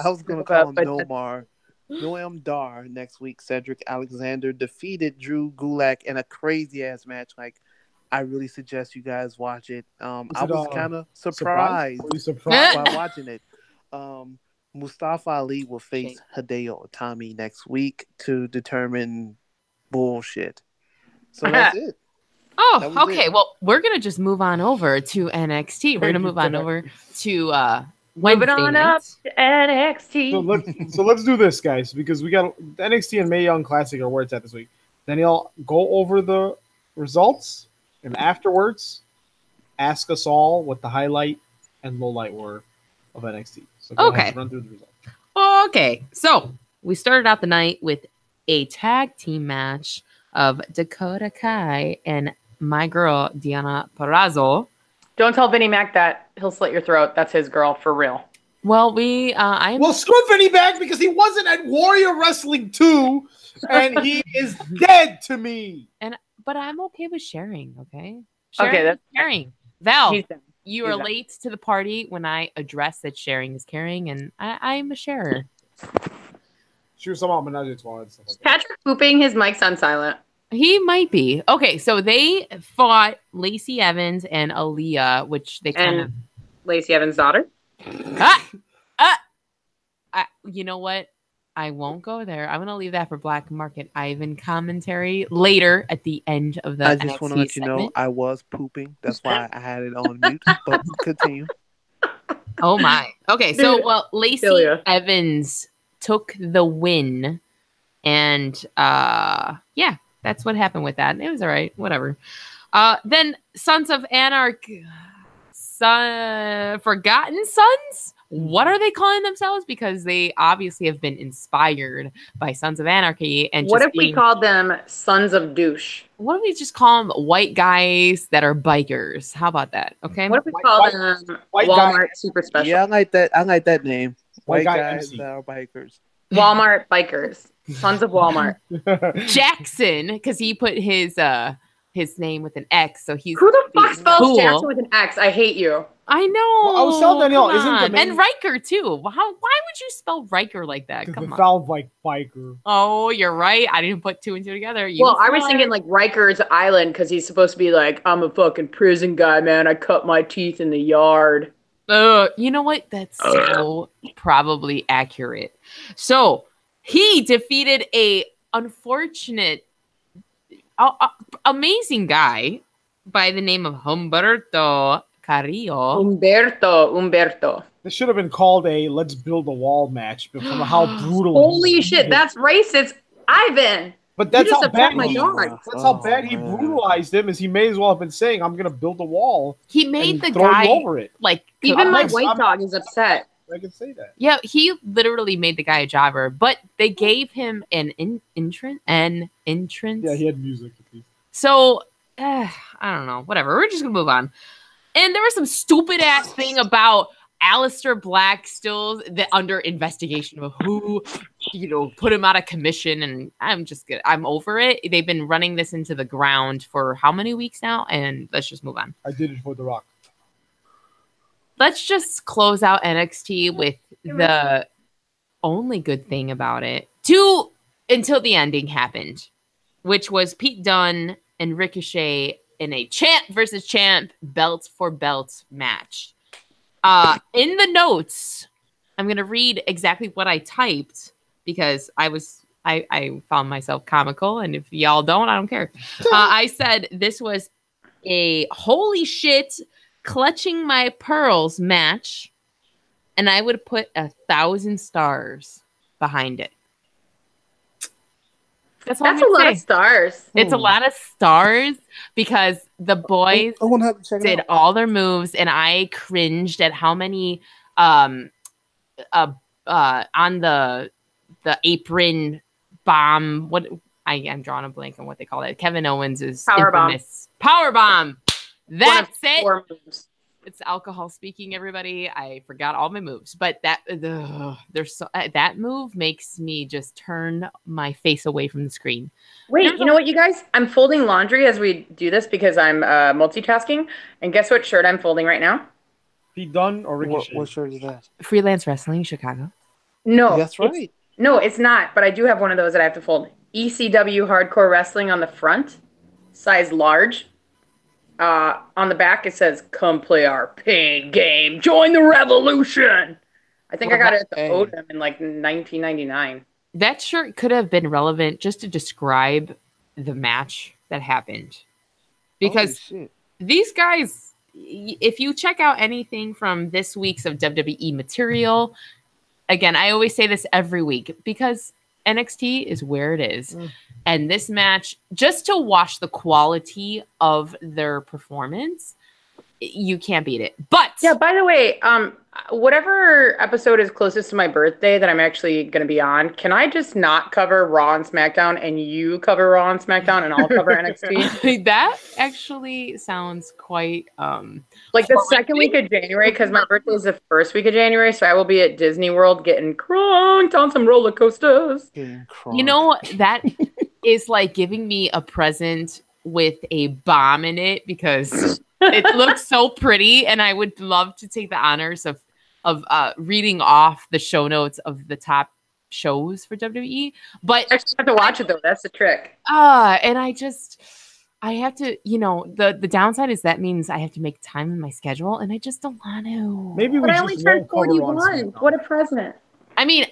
was going to call him Nomar. Noam Dar next week. Cedric Alexander defeated Drew Gulak in a crazy ass match. Like I really suggest you guys watch it. I it, was kind of Surprise? surprised Were you surprised? while watching it. Mustafa Ali will face Hideo Itami next week to determine bullshit. So that's it. That Oh, was okay. it. Well, we're gonna just move on over to NXT. We're Thank gonna you move for on that. over to Moving Wednesday on night. up to NXT. So let's do this, guys, because we got the NXT and Mae Young Classic are where it's at this week. Then you'll go over the results, and afterwards, ask us all what the highlight and low light were of NXT. So go Okay. ahead, run through the results. Okay, so we started out the night with a tag team match of Dakota Kai and my girl Diana Perrazzo. Don't tell Vinnie Mac that. He'll slit your throat. That's his girl for real. Well, I'm Well, screw Vinny back because he wasn't at Warrior Wrestling 2, and he is dead to me. but I'm okay with sharing. Okay, Okay, that's sharing. Val, He's done. you he's are done. late to the party when I address that sharing is caring, and I'm a sharer. She was somehow Menage and stuff like that. Patrick pooping. His mic's on silent. He might be. Okay, so they fought Lacey Evans and Aaliyah, which they kind of. Lacey Evans' daughter. You know what? I won't go there. I'm going to leave that for Black Market Ivan commentary later at the end of the I just want to NXT let you know segment. I was pooping. That's why I had it on mute. But continue. Oh my. Okay, so Dude, Lacey feel ya. Evans took the win, and yeah, that's what happened with that. It was all right, whatever. Then Sons of Anarchy, Forgotten Sons. What are they calling themselves? Because they obviously have been inspired by Sons of Anarchy. And What just if we being- called them Sons of Douche? What if we just call them white guys that are bikers? How about that? Okay. What if we White- call white- them white Walmart Super Special? Yeah, I like that. I like that name. White White guy guys MC. that are bikers. Walmart bikers. Sons of Walmart. Jackson, because he put his name with an X, so he's Who the fuck spells cool. Jackson with an X? I hate you. I know. Well, I was telling Danielle, come isn't the on. main- And Riker too? Why would you spell Riker like that? Because Come it on. sounds like biker. Oh, you're right. I didn't put two and two together. You Well, I was saw thinking it. like Riker's Island because he's supposed to be like, I'm a fucking prison guy, man. I cut my teeth in the yard. You know what? That's so probably accurate. So he defeated a unfortunate, amazing guy by the name of Humberto Carrillo. Umberto. This should have been called a "Let's Build a Wall" match, but from how brutal. Holy shit, that's racist. Ivan. But that's just how bad. upset my dog. That's how Oh, bad he man. brutalized him. Is he may as well have been saying, "I'm gonna build a wall He made and the throw guy you over it." like Even my I'm- white I'm- dog is upset. I can say that. yeah, he literally made the guy a jobber, but they gave him an entrance. Yeah, he had music at least. So I don't know. Whatever. We're just gonna move on. And there was some stupid ass thing about Aleister Black still under investigation of who, put him out of commission. And I'm just good. I'm over it. They've been running this into the ground for how many weeks now? And let's just move on. I did it for The Rock. Let's just close out NXT with the only good thing about it until the ending happened, which was Pete Dunne and Ricochet in a champ versus champ belt for belt match. In the notes, I'm gonna read exactly what I typed because I found myself comical, and if y'all don't, I don't care. I said this was a holy shit clutching my pearls match, and I would put 1,000 stars behind it. That's all I'm That's a gonna lot say. of stars. It's a lot of stars because the boys I want to have to check it did out. all their moves, and I cringed at how many on the apron bomb. What I'm drawing a blank on what they call it. Kevin Owens is Power bomb. infamous. Power bomb. That's One of it. 4 moves. It's alcohol speaking, everybody. I forgot all my moves, but that that move makes me just turn my face away from the screen. Wait, you know what, you guys? I'm folding laundry as we do this because I'm multitasking. And guess what shirt I'm folding right now? Pete Dunne or Ricochet? What shirt is that? Freelance Wrestling Chicago. No. That's it's- right. No, it's not. But I do have one of those that I have to fold. ECW Hardcore Wrestling on the front, size large. on the back it says, "Come play our pain game. Join the revolution." I think I got it at the Hey. Odom in like 1999. That shirt could have been relevant just to describe the match that happened. Because Holy shit. these guys, if you check out anything from this week's of WWE material, again, I always say this every week because NXT is where it is. And this match, just to watch the quality of their performance, you can't beat it. But Yeah, by the way, whatever episode is closest to my birthday that I'm actually going to be on, can I just not cover Raw and SmackDown and you cover Raw and SmackDown and I'll cover NXT? that actually sounds quite Like the second week of January, because my birthday is the first week of January, so I will be at Disney World getting crunked on some roller coasters. Getting you know, that is like giving me a present with a bomb in it because it looks so pretty and I would love to take the honors of reading off the show notes of the top shows for WWE. But I actually have to watch it though. That's the trick. and I have to, the downside is that means I have to make time in my schedule and I just don't want to. Maybe we But I just only turned won't cover Raw and 41. SmackDown. What a present. I mean,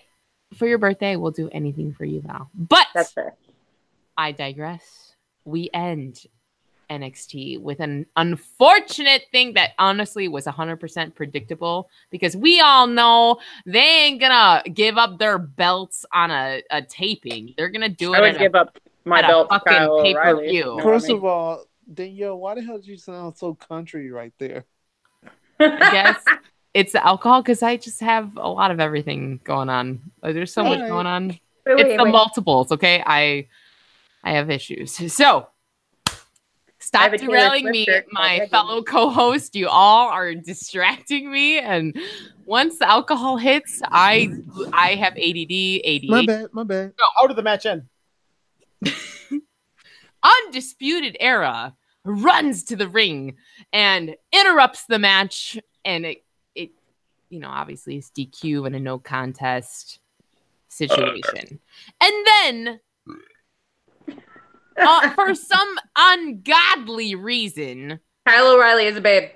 for your birthday, we'll do anything for you, Val. But That's fair. I digress. We end NXT with an unfortunate thing that honestly was 100% predictable because we all know they ain't gonna give up their belts on a taping. They're gonna do it I would give up my at a belt to fucking Kyle O'Reilly. pay-per-view. You know First what I of all, Danielle, why the hell did you sound so country right there? I guess it's the alcohol because I just have a lot of everything going on. There's so much Alright. going on. mean? It's the multiples, okay? I have issues. So I stop have a Taylor derailing Swift me, shirt. my Okay. fellow co-host. You all are distracting me, and once the alcohol hits, I have ADD, My ADHD. bad, my bad. How did the match end? Undisputed Era runs to the ring and interrupts the match, and it obviously is DQ and a no contest situation. And then for some ungodly reason, Kyle O'Reilly is a babe.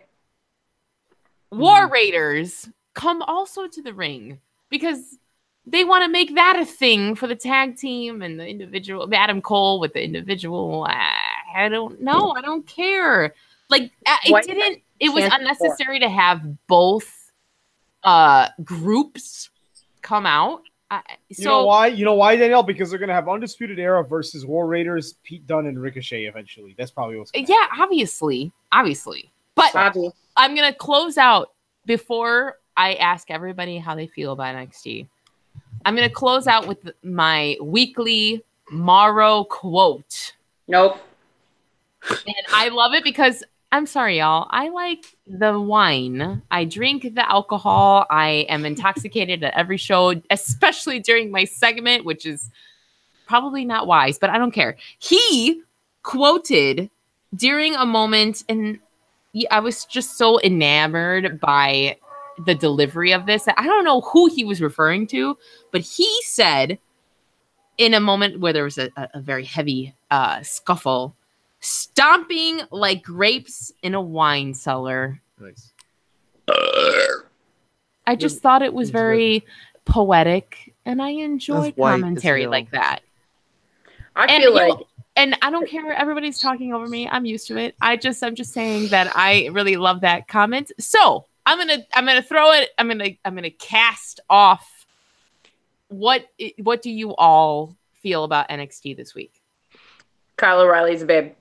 War Raiders come also to the ring because they want to make that a thing for the tag team and the individual. Adam Cole with the individual. I don't know. I don't care. Like Why- it was Can't unnecessary to have both groups come out. You know why? You know why, Danielle? Because they're gonna have Undisputed Era versus War Raiders, Pete Dunne and Ricochet eventually. That's probably what's gonna Yeah, obviously. But Bobby. I'm going to close out before I ask everybody how they feel about NXT. I'm going to close out with my weekly Morrow quote. Nope. And I love it because I'm sorry, y'all. I like the wine. I drink the alcohol. I am intoxicated at every show, especially during my segment, which is probably not wise, but I don't care. He quoted during a moment, and I was just so enamored by the delivery of this. I don't know who he was referring to, but he said in a moment where there was a very heavy scuffle, stomping like grapes in a wine cellar. Nice. I just thought it was very poetic, and I enjoy That's white as commentary hell. like that. I And, feel you know, like and I don't care. Everybody's talking over me. I'm used to it. I'm just saying that I really love that comment. So I'm gonna throw it. I'm gonna cast off. What do you all feel about NXT this week? Kyle O'Reilly's a babe.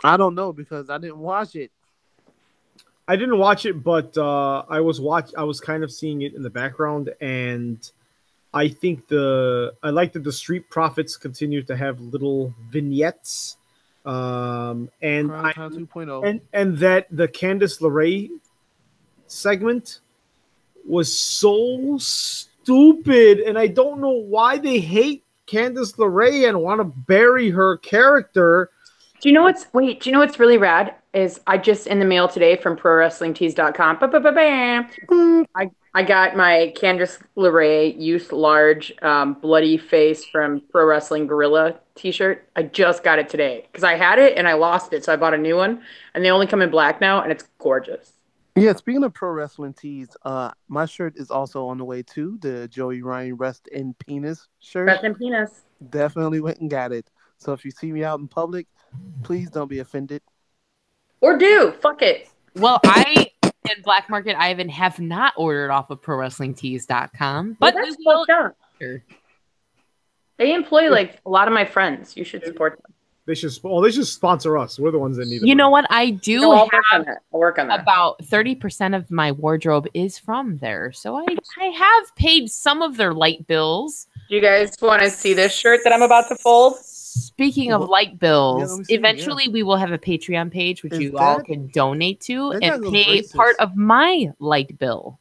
I don't know because I didn't watch it. I didn't watch it, but I was kind of seeing it in the background, and I think I like that the Street Profits continue to have little vignettes, and Crown Time 2.0. and that the Candice LeRae segment was so stupid, and I don't know why they hate Candice LeRae and want to bury her character. Do you know what's really rad? Is I just in the mail today from ProWrestlingTees.com. Ba-ba-ba-bam. I got my Candice LeRae Youth Large Bloody Face from Pro Wrestling Gorilla t-shirt. I just got it today because I had it and I lost it, so I bought a new one, and they only come in black now, and it's gorgeous. Yeah, speaking of pro wrestling tees, my shirt is also on the way too. The Joey Ryan Rest in Penis shirt. Rest in penis. Definitely went and got it. So if you see me out in public, please don't be offended. Or do. Fuck it. Well, I and Black Market Ivan have not ordered off of ProWrestlingTees.com, but Well, that's we will. fucked up. Sure. They employ like a lot of my friends. You should support them. They should sponsor us. We're the ones that need it. You know what? I do No, I'll have work on that. about 30% of my wardrobe is from there. So I have paid some of their light bills. Do you guys want to see this shirt that I'm about to fold? Speaking of light Yeah, bills, let me see, eventually we will have a Patreon page which Is you all that- can donate to that guy and goes pay racist. part of my light bill.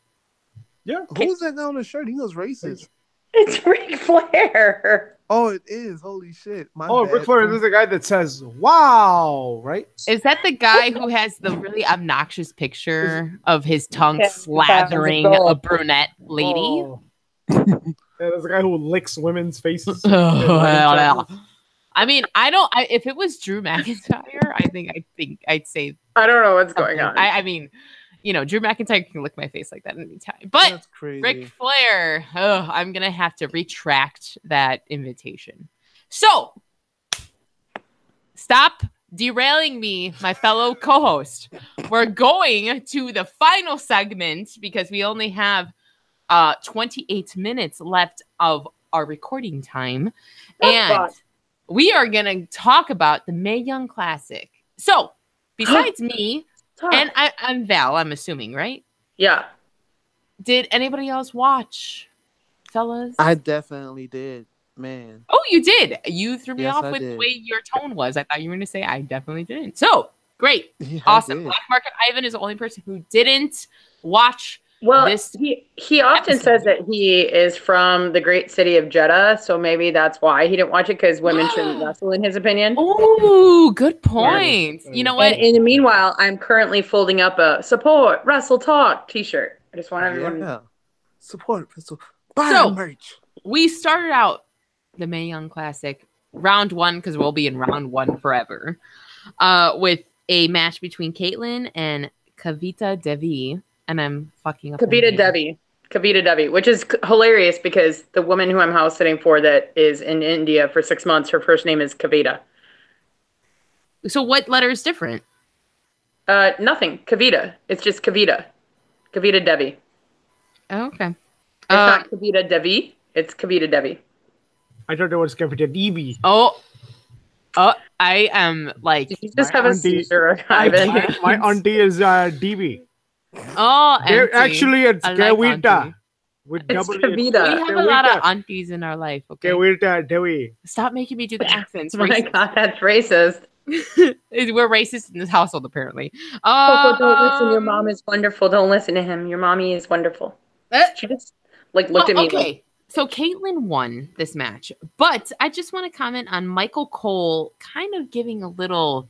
Yeah. Who's that guy on the shirt? He goes racist. It's Ric Flair. Oh, it is. Holy shit. My Oh, bad. Ric Flair is the guy that says "Wow," right? Is that the guy who has the really obnoxious picture of his tongue Yeah, slathering that's a a brunette lady? Oh. Yeah, there's a guy who licks women's faces. I mean, if it was Drew McIntyre, I think I'd say I don't know what's something. going on. I mean, Drew McIntyre can lick my face like that anytime. But That's crazy. Ric Flair, I'm gonna have to retract that invitation. So stop derailing me, my fellow co-host. We're going to the final segment because we only have 28 minutes left of our recording time. And fun. we are gonna talk about the Mae Young Classic. So besides me, and I'm Val, I'm assuming, right? Yeah. Did anybody else watch, fellas? I definitely did. Man. Oh, you did. You threw me Yes, off I with the did. way your tone was. I thought you were going to say I definitely didn't. So, great. Yeah, I Awesome. did. Black Market Ivan is the only person who didn't watch. Well, This he often episode. says that he is from the great city of Jeddah, so maybe that's why he didn't watch it, because women shouldn't wrestle, in his opinion. Oh, good point. You know what? And in the meanwhile, I'm currently folding up a support Wrestle Talk t-shirt. I just want everyone. Yeah. Support Pistol. Buy So- the merch. We started out the Mae Young Classic round 1 because we'll be in round 1 forever with a match between Caitlyn and Kavita Devi. And I'm fucking up. her Kavita name. Devi, which is hilarious because the woman who I'm house sitting for that is in India for 6 months, her first name is Kavita. So what letter is different? Nothing. Kavita. It's just Kavita. Kavita Devi. Oh, okay. It's not Kavita Devi. It's Kavita Devi. I thought it was Kevin Devi. Oh, I am like, Did you just My have a auntie- seizure, Ivan? My auntie is Devi. oh, auntie. Actually, it's I like Kavita. auntie. With It's double Kavita. We have a lot of aunties in our life. Okay, Kavita Devi. stop making me do the accents. Oh my Racist. God, that's racist. We're racist in this household, apparently. Coco, don't listen. Your mom is wonderful. Don't listen to him. Your mommy is wonderful. She just looked at me. Okay, Like, so Caitlyn won this match, but I just want to comment on Michael Cole kind of giving a little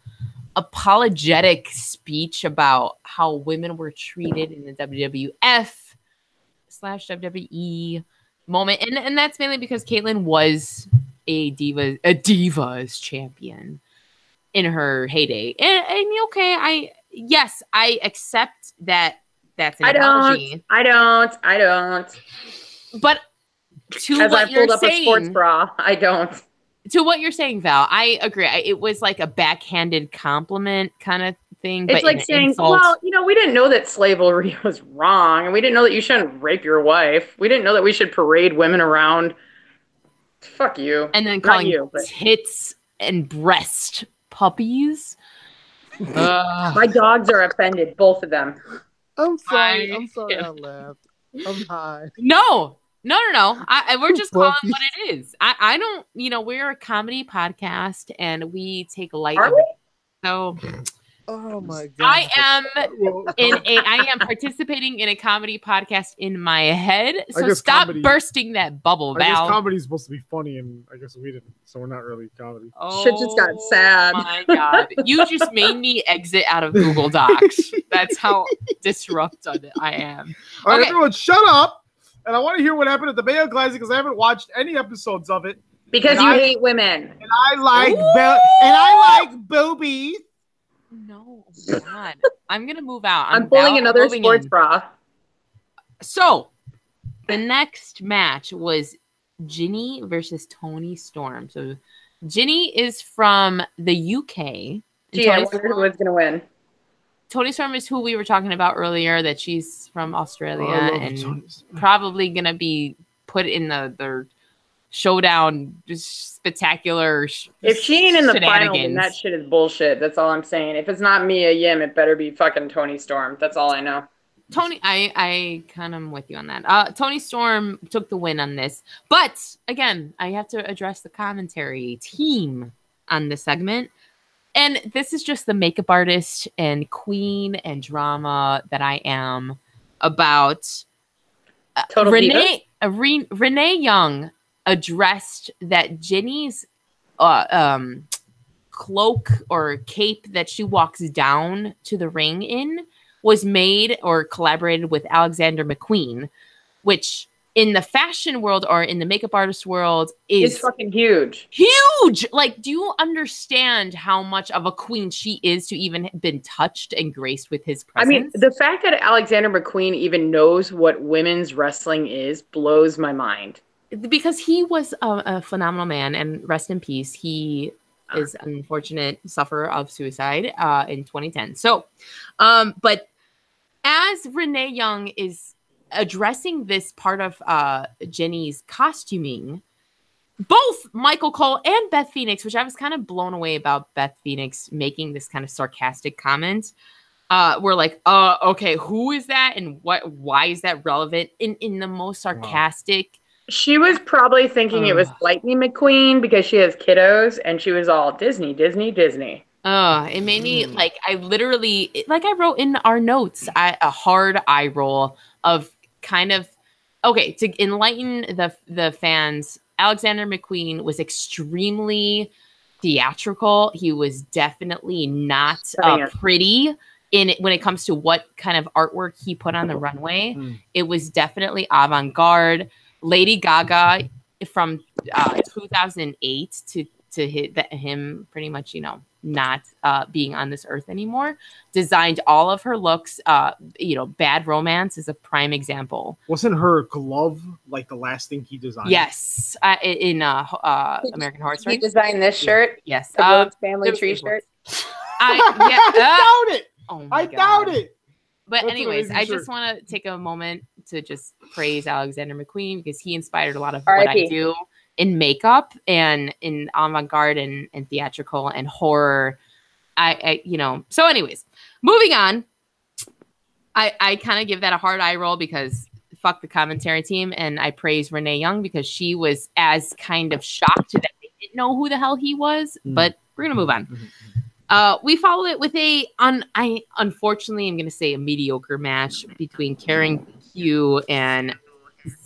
apologetic speech about how women were treated in the WWF/WWE moment, and that's mainly because Caitlyn was a divas champion in her heyday, and okay, I accept that that's an apology, I don't. but to As I what you're pulled up a sports saying, bra, I don't. to what you're saying, Val, I agree. It was like a backhanded compliment kind of thing. It's but like an saying, insult. well, we didn't know that slavery was wrong, and we didn't know that you shouldn't rape your wife. We didn't know that we should parade women around. Fuck you. And then Not calling you, but tits and breast puppies. my dogs are offended, both of them. I'm sorry. I- I'm sorry I laughed. I'm high. No. We're just calling Puppies. what it is. I don't, we're a comedy podcast and we take light Are of we? it. So Oh my god. I am Well, I am participating in a comedy podcast in my head. So guess stop comedy- bursting that bubble, I guess Val. comedy is supposed to be funny, and I guess we didn't, so we're not really comedy. Shit just got sad. Oh my god. You just made me exit out of Google Docs. That's how disrupted I am. All right, Okay. everyone, shut up! And I want to hear what happened at the Mae Young Classic because I haven't watched any episodes of it. Because And you I- hate women. And I like boobies. No, oh my God. I'm gonna move out. I'm pulling another moving sports in. bra. So the next match was Ginny versus Tony Storm. So Ginny is from the UK. and Gee, I Tony wonder who was going to win. Tony Storm is who we were talking about earlier, that she's from Australia I love and Tony. probably gonna be put in the showdown spectacular. If she ain't in the final, then shenanigans. that shit is bullshit. That's all I'm saying. If it's not Mia Yim, it better be fucking Tony Storm. That's all I know. Tony, I kind of am with you on that. Tony Storm took the win on this, but again, I have to address the commentary team on this segment. And this is just the makeup artist and queen and drama that I am about. Total Renee Young addressed that Ginny's cloak or cape that she walks down to the ring in was made or collaborated with Alexander McQueen, which in the fashion world or in the makeup artist world is It's fucking huge. huge. Like, do you understand how much of a queen she is to even been touched and graced with his I presence? mean, the fact that Alexander McQueen even knows what women's wrestling is blows my mind. Because he was a phenomenal man, and rest in peace. He is an unfortunate sufferer of suicide in 2010. So, but as Renee Young is addressing this part of Jenny's costuming, both Michael Cole and Beth Phoenix, which I was kind of blown away about Beth Phoenix making this kind of sarcastic comment, were like, okay, who is that? And why is that relevant in the most sarcastic? She was probably thinking it was Lightning McQueen because she has kiddos, and she was all Disney, Disney, Disney. It made me like, I literally, like I wrote in our notes, a hard eye roll of kind of, okay, to enlighten the fans, Alexander McQueen was extremely theatrical. He was definitely not pretty in it when it comes to what kind of artwork he put on the runway. It was definitely avant-garde. Lady Gaga from 2008 to hit him pretty much, not being on this earth anymore, designed all of her looks. Bad Romance is a prime example. Wasn't her glove like the last thing he designed? Yes, in American Horror Story. He designed this shirt. Yes, the Rhodes Family Tree shirt. I doubt it. Oh my God. Doubt it. But That's anyways, an amazing I just shirt. want to take a moment to just praise Alexander McQueen because he inspired a lot of what I do in makeup and in avant-garde and theatrical and horror. So anyways, moving on. I kind of give that a hard eye roll because fuck the commentary team, and I praise Renee Young because she was as kind of shocked that they didn't know who the hell he was. But we're gonna move on. We follow it with unfortunately, I'm going to say a mediocre match between Karen Hugh and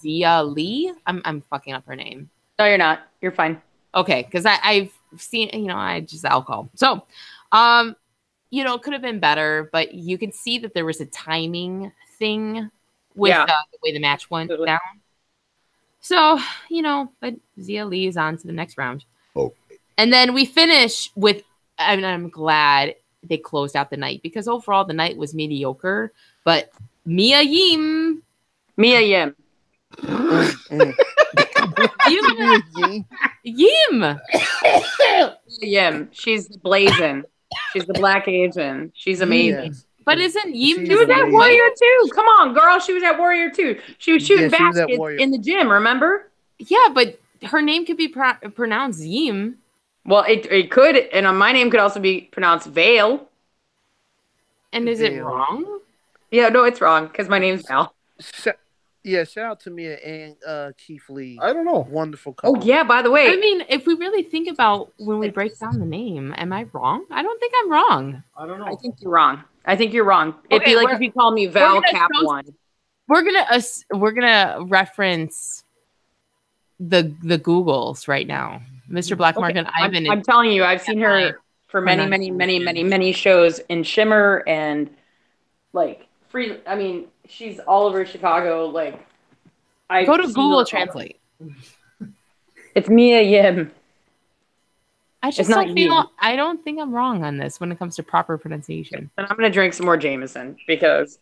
Zia Lee. I'm fucking up her name. No, you're not. You're fine. Okay, because I've seen, I just alcohol. So, it could have been better, but you can see that there was a timing thing with the way the match went down. So, but Zia Lee is on to the next round. Oh. And then we finish with, I'm glad they closed out the night because overall the night was mediocre. But Mia Yim. Yim. She's blazing. She's the Black Asian. She's amazing. Yes. But isn't Yim? She was at Warrior 2. Come on, girl. She was at Warrior 2. She was shooting baskets in the gym. Remember? Yeah, but her name could be pronounced Yim. Well, it could, and my name could also be pronounced Vale. And is it wrong? Yeah, no, it's wrong because my name's Val. Shout out to Mia and Keith Lee. I don't know. Wonderful couple. Oh, yeah, by the way. I mean, if we really think about when we break down the name, am I wrong? I don't think I'm wrong. I don't know. I think you're wrong. It'd be like if you call me Val Cap One. We're gonna reference the Googles right now. Mr. Black Market Ivan. I'm telling you, I've seen her for many shows in Shimmer and like free. I mean, she's all over Chicago. Like, go to Google Translate. It's Mia Yim. I just not don't you. feel. I don't think I'm wrong on this when it comes to proper pronunciation. And I'm gonna drink some more Jameson because.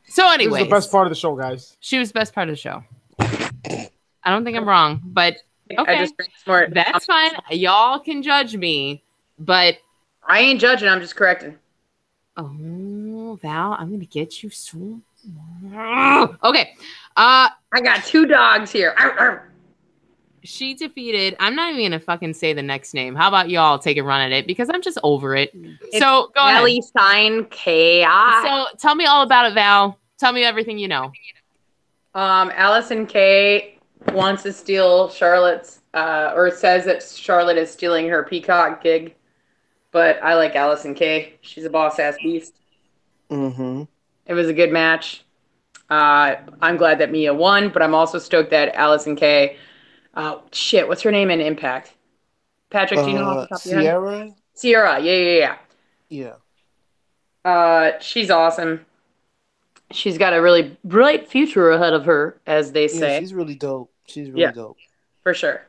So, This anyways, is the best part of the show, guys. she was the best part of the show. I don't think I'm wrong, but okay, I just drank some more. that's fine. Y'all can judge me, but I ain't judging. I'm just correcting. oh, Val, I'm gonna get you so. Okay, I got 2 dogs here. Arr, arr. she defeated. I'm not even gonna fucking say the next name. How about y'all take a run at it because I'm just over it. So go ahead. Ellie Stein K. So tell me all about it, Val. Tell me everything you know. Allison Kay wants to steal Charlotte's, or says that Charlotte is stealing her Peacock gig. But I like Allison Kay. She's a boss ass beast. Mm-hmm. It was a good match. I'm glad that Mia won, but I'm also stoked that Allison Kay. Shit, what's her name in Impact? Patrick, do you know off the top of your head? Sierra? Sierra, yeah. Yeah. She's awesome. She's got a really bright future ahead of her, as they say. Yeah, she's really dope. She's really dope. For sure.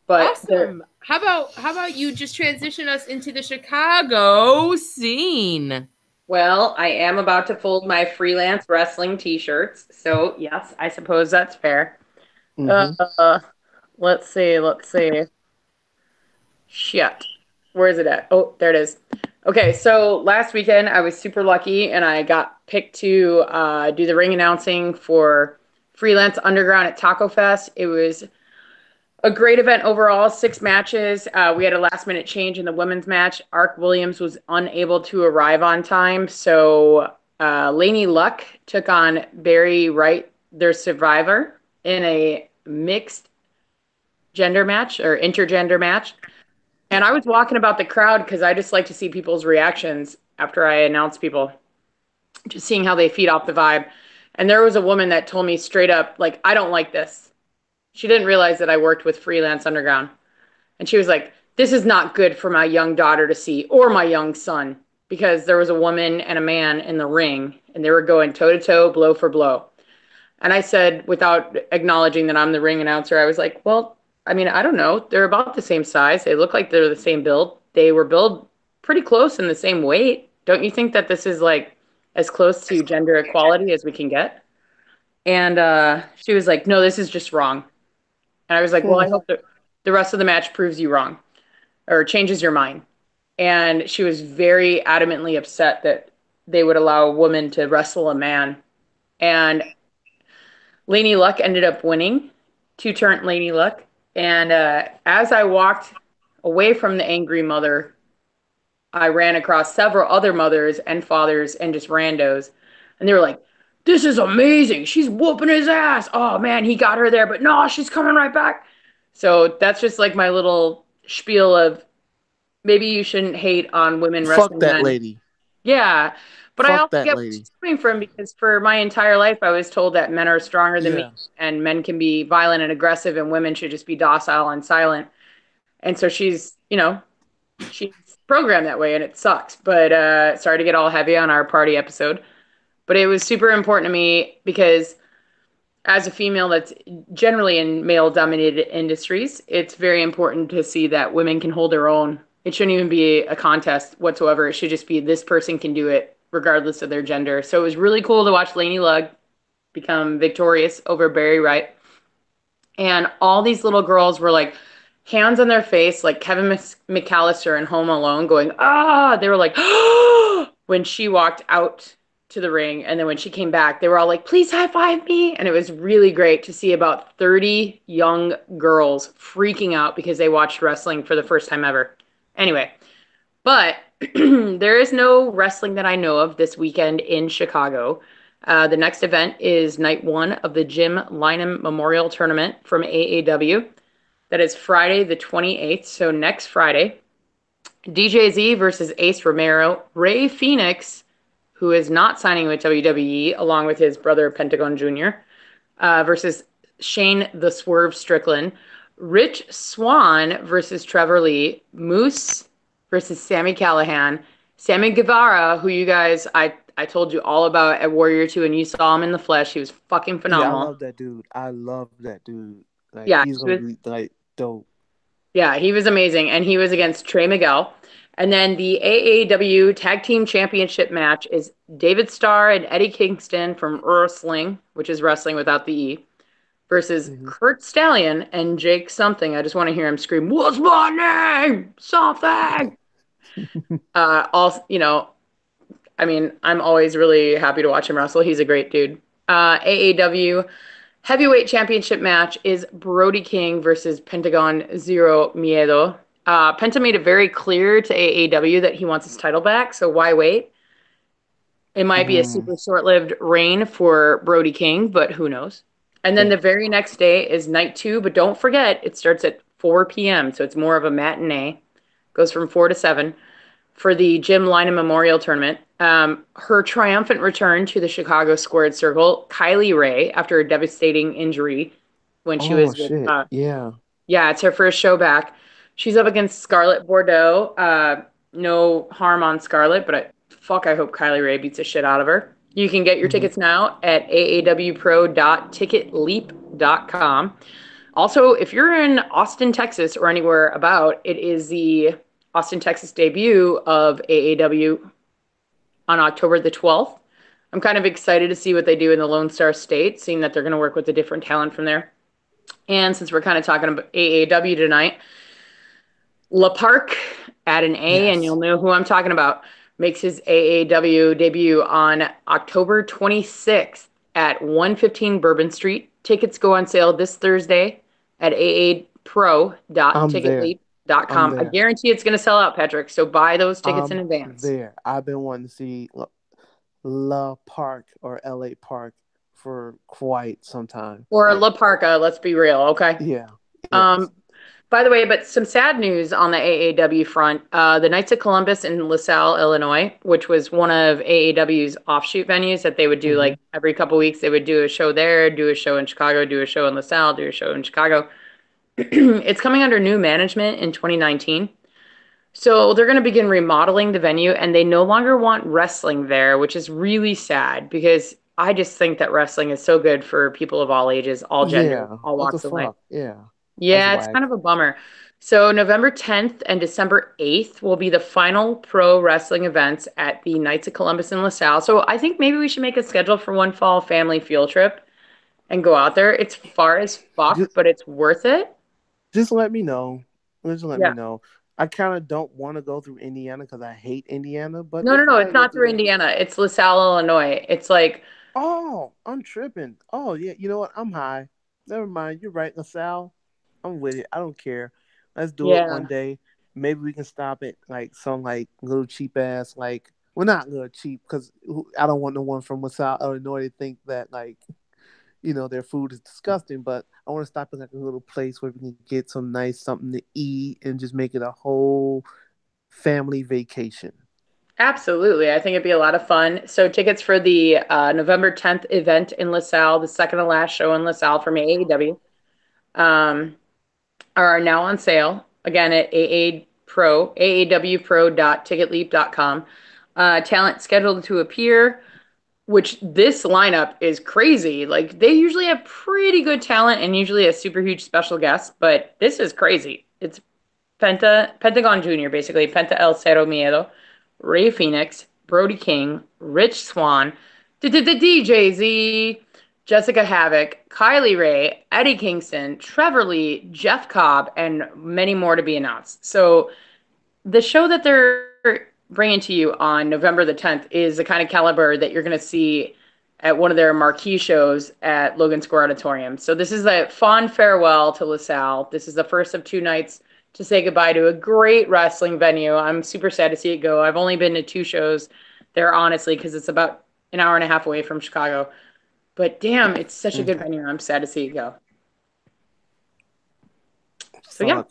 But Awesome. How about you just transition us into the Chicago scene? Well, I am about to fold my freelance wrestling t-shirts, so yes, I suppose that's fair. Mm-hmm. Let's see. Shit. Where is it at? Oh, there it is. Okay, so last weekend I was super lucky and I got picked to do the ring announcing for Freelance Underground at Taco Fest. It was a great event overall, 6 matches. We had a last minute change in the women's match. Ark Williams was unable to arrive on time, so Lainey Luck took on Barry Wright, their survivor, in a mixed gender match or intergender match. And I was walking about the crowd because I just like to see people's reactions after I announce people, just seeing how they feed off the vibe. And there was a woman that told me straight up, like, I don't like this. She didn't realize that I worked with Freelance Underground. And she was like, this is not good for my young daughter to see or my young son, because there was a woman and a man in the ring and they were going toe to toe, blow for blow. And I said, without acknowledging that I'm the ring announcer, I was like, well, I mean, I don't know. They're about the same size. They look like they're the same build. They were built pretty close in the same weight. Don't you think that this is like as close to gender equality as we can get? And she was like, no, this is just wrong. And I was like, well, I hope that the rest of the match proves you wrong or changes your mind. And she was very adamantly upset that they would allow a woman to wrestle a man. And Lainey Luck ended up winning, 2-turn Lainey Luck. And as I walked away from the angry mother, I ran across several other mothers and fathers and just randos. And they were like, this is amazing. She's whooping his ass. Oh, man, he got her there. But no, she's coming right back. So that's just like my little spiel of maybe you shouldn't hate on women wrestling. Fuck that men. lady. Yeah. But Fuck I also that get where lady. she's coming from, because for my entire life, I was told that men are stronger than me and men can be violent and aggressive and women should just be docile and silent. And so she's programmed that way and it sucks. But sorry to get all heavy on our party episode. But it was super important to me because as a female that's generally in male-dominated industries, it's very important to see that women can hold their own. It shouldn't even be a contest whatsoever. It should just be this person can do it regardless of their gender. So it was really cool to watch Lainey Luck become victorious over Barry Wright. And all these little girls were like, hands on their face, like Kevin McAllister in Home Alone going, ah, they were like, when she walked out to the ring. And then when she came back, they were all like, please high five me. And it was really great to see about 30 young girls freaking out because they watched wrestling for the first time ever. Anyway, but there is no wrestling that I know of this weekend in Chicago. The next event is night 1 of the Jim Lynam Memorial Tournament from AAW. That is Friday the 28th, so next Friday. DJZ versus Ace Romero. Ray Phoenix, who is not signing with WWE, along with his brother Pentagon Jr., versus Shane the Swerve Strickland. Rich Swann versus Trevor Lee. Moose versus Sammy Callahan. Sammy Guevara, who you guys, I I told you all about at Warrior 2, and you saw him in the flesh. He was fucking Yeah, I phenomenal. love that dude. I love that dude. Like Yeah, he's gonna be like dope. Yeah, he was amazing. And he was against Trey Miguel. And then the AAW Tag Team Championship match is David Starr and Eddie Kingston from Wrestling, which is wrestling without the E, versus Kurt Stallion and Jake something. I just want to hear him scream, "What's my name? Something." I mean, I'm always really happy to watch him wrestle. He's a great dude. AAW Heavyweight Championship match is Brody King versus Pentagon Zero Miedo. Penta made it very clear to AAW that he wants his title back, so why wait? It might be a super short-lived reign for Brody King, but who knows? And then the very next day is night 2, but don't forget, it starts at 4 p.m., so it's more of a matinee. Goes from 4 to 7 for the Jim Lynam Memorial Tournament. Her triumphant return to the Chicago Squared Circle, Kylie Ray, after a devastating injury when she was with, yeah, it's her first show back. She's up against Scarlett Bordeaux. No harm on Scarlett, but I hope Kylie Ray beats the shit out of her. You can get your tickets now at aawpro.ticketleap.com. Also, if you're in Austin, Texas, or anywhere about, it is the Austin, Texas debut of AAW on October the 12th. I'm kind of excited to see what they do in the Lone Star State, seeing that they're going to work with the different talent from there. And since we're kind of talking about AAW tonight, La Park, add an A, and you'll know who I'm talking about, makes his AAW debut on October 26th at 115 Bourbon Street. Tickets go on sale this Thursday at aapro.ticketleap.com. I guarantee it's going to sell out, Patrick, so buy those tickets in advance. I've been wanting to see La Park or LA Park for quite some time. Or La Parka, let's be real, okay? Yeah. By the way, but some sad news on the AAW front. The Knights of Columbus in LaSalle, Illinois, which was one of AAW's offshoot venues that they would do like every couple weeks. They would do a show there, do a show in Chicago, do a show in LaSalle, do a show in Chicago. It's coming under new management in 2019. So they're going to begin remodeling the venue, and they no longer want wrestling there, which is really sad because I just think that wrestling is so good for people of all ages, all genders, all walks of life. Yeah, it's kind of a bummer. So November 10th and December 8th will be the final pro wrestling events at the Knights of Columbus in LaSalle. So I think maybe we should make a schedule for one fall family field trip and go out there. It's far as fuck, but it's worth it. Just let me know. Just let me know. I kind of don't want to go through Indiana because I hate Indiana. But no, it's not through Indiana. It's LaSalle, Illinois. It's like... Oh, I'm tripping. Oh, yeah. You know what? I'm high. Never mind. You're right, LaSalle. I'm with it. I don't care. Let's do it one day. Maybe we can stop at like some like little cheap ass not little cheap because I don't want no one from LaSalle, Illinois to think that like their food is disgusting. But I want to stop at like a little place where we can get some nice something to eat and just make it a whole family vacation. Absolutely. I think it'd be a lot of fun. So tickets for the November 10th event in LaSalle, the second to last show in LaSalle from AAW, are now on sale. Again, at aawpro.ticketleap.com. Talent scheduled to appear, which this lineup is crazy. Like, they usually have pretty good talent and usually a super huge special guest, but this is crazy. It's Pentagon Jr., basically. Penta El Cero Miedo, Ray Phoenix, Brody King, Rich Swann, DJZ, Jessica Havoc, Kylie Ray, Eddie Kingston, Trevor Lee, Jeff Cobb, and many more to be announced. So the show that they're bringing to you on November the 10th is the kind of caliber that you're going to see at one of their marquee shows at Logan Square Auditorium. So this is a fond farewell to LaSalle. This is the first of 2 nights to say goodbye to a great wrestling venue. I'm super sad to see it go. I've only been to 2 shows there, honestly, because it's about an hour and a half away from Chicago. But damn, it's such a good venue. I'm sad to see it go. So yeah.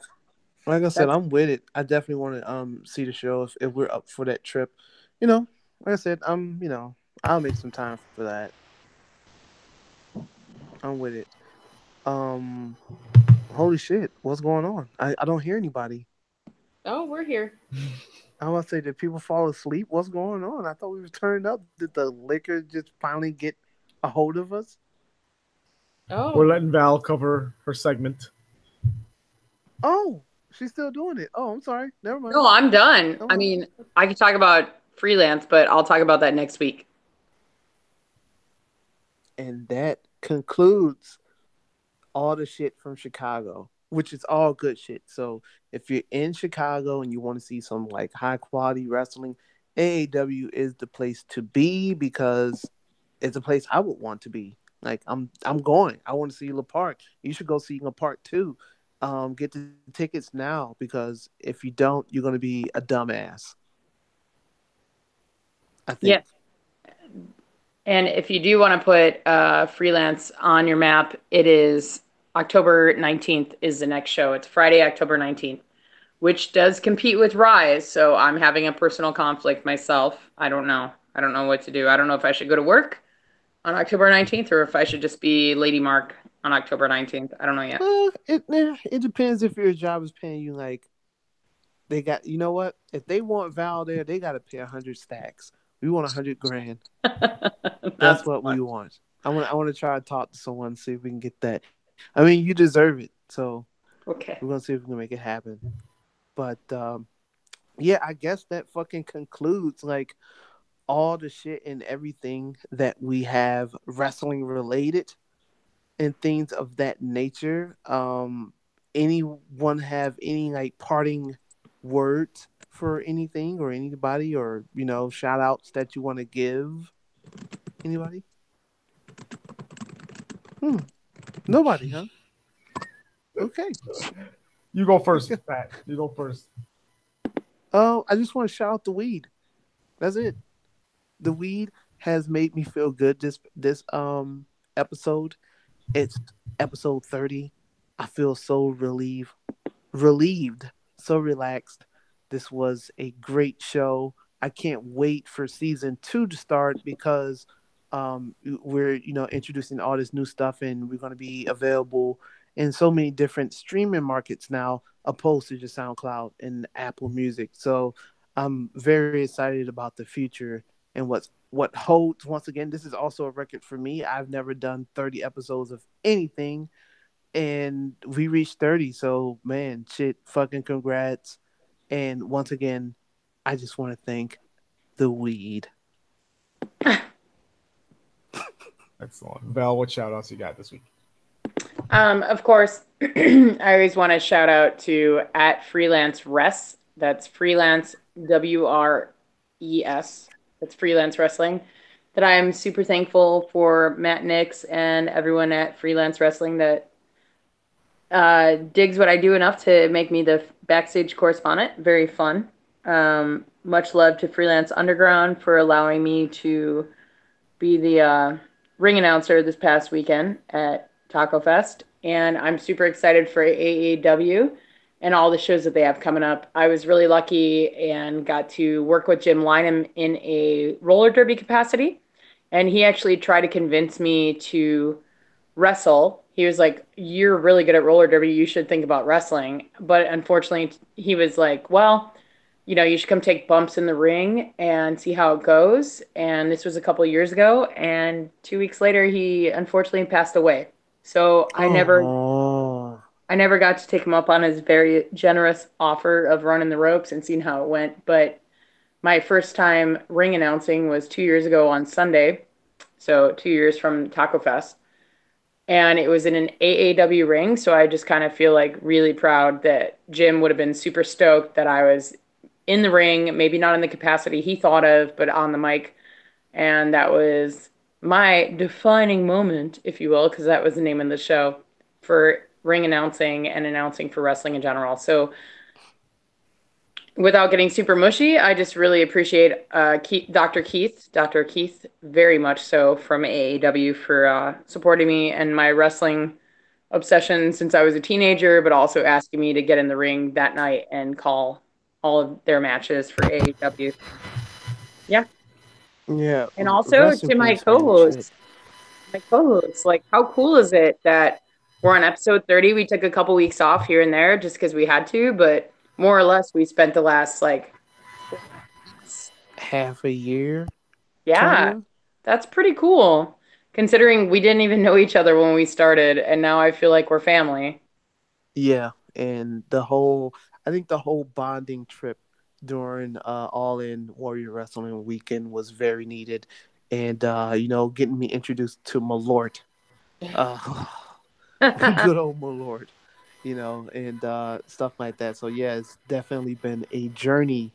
Like I said, I'm with it. I definitely want to see the show if we're up for that trip. Like I said, I'll make some time for that. I'm with it. Holy shit, what's going on? I don't hear anybody. Oh, we're here. I want to say, did people fall asleep? What's going on? I thought we were turned up. Did the liquor just finally get a hold of us? We're letting Val cover her segment. Oh, she's still doing it. Oh, I'm sorry. Never mind. No, I'm done. Oh. I mean, I could talk about freelance, but I'll talk about that next week. And that concludes all the shit from Chicago, which is all good shit. So if you're in Chicago and you want to see some like high quality wrestling, AAW is the place to be because it's a place I would want to be. Like I'm going. I want to see La Park. You should go see La Park too. Get the tickets now because if you don't, you're gonna be a dumbass. I think. Yeah. And if you do want to put freelance on your map, it is October 19th is the next show. It's Friday, October 19th, which does compete with Rise. So I'm having a personal conflict myself. I don't know. I don't know what to do. I don't know if I should go to work on October 19th or if I should just be Lady Mark on October 19th. I don't know yet. It depends if your job is paying you like they got. You know what? If they want Val there, they got to pay 100 stacks. We want 100 grand. That's what we want. I want to try to talk to someone, see if we can get that. I mean, you deserve it. So Okay. we're gonna see if we can make it happen. But yeah, I guess that fucking concludes like all the shit and everything that we have wrestling related and things of that nature. Anyone have any like parting words for anything or anybody, or shout outs that you want to give? Anybody? Nobody, huh? Okay. You go first, Pat. You go first. I just want to shout out the weed. That's it. The weed has made me feel good this episode. It's episode 30. I feel so relieved, so relaxed. This was a great show. I can't wait for season 2 to start because we're introducing all this new stuff and we're going to be available in so many different streaming markets now, opposed to just SoundCloud and Apple Music. So I'm very excited about the future and what holds. Once again, this is also a record for me. I've never done 30 episodes of anything, and we reached 30. So man, shit, fucking congrats. And once again, I just want to thank the weed. Excellent. Val, what shout outs you got this week? Of course, I always want to shout out to @freelance That's freelance WRES. That's freelance wrestling. That I'm super thankful for Matt Nix and everyone at Freelance Wrestling that digs what I do enough to make me the backstage correspondent. Very fun. Much love to Freelance Underground for allowing me to be the ring announcer this past weekend at Taco Fest. And I'm super excited for AAW and all the shows that they have coming up. I was really lucky and got to work with Jim Lynam in a roller derby capacity. And he actually tried to convince me to wrestle. He was like, "You're really good at roller derby. You should think about wrestling." But unfortunately, he was like, "Well, you should come take bumps in the ring and see how it goes." And this was a couple of years ago. And 2 weeks later, he unfortunately passed away. So I never got to take him up on his very generous offer of running the ropes and seeing how it went. But my first time ring announcing was 2 years ago on Sunday. So 2 years from Taco Fest. And it was in an AAW ring. So I just kind of feel like really proud that Jim would have been super stoked that I was in the ring, maybe not in the capacity he thought of, but on the mic. And that was my defining moment, if you will, because that was the name of the show, for ring announcing and announcing for wrestling in general. So without getting super mushy, I just really appreciate Dr. Keith very much so from AAW for supporting me and my wrestling obsession since I was a teenager, but also asking me to get in the ring that night and call all of their matches for AAW. Yeah. Yeah. And also to my co-hosts, like, how cool is it that we're on episode 30? We took a couple weeks off here and there just because we had to, but more or less we spent the last like 4 half a year. Yeah, Kinda. that's pretty cool. Considering we didn't even know each other when we started, and now I feel like we're family. Yeah, and I think the whole bonding trip during All In Warrior Wrestling weekend was very needed, and getting me introduced to Malort, uh, good old Malort, and stuff like that. So yeah, it's definitely been a journey,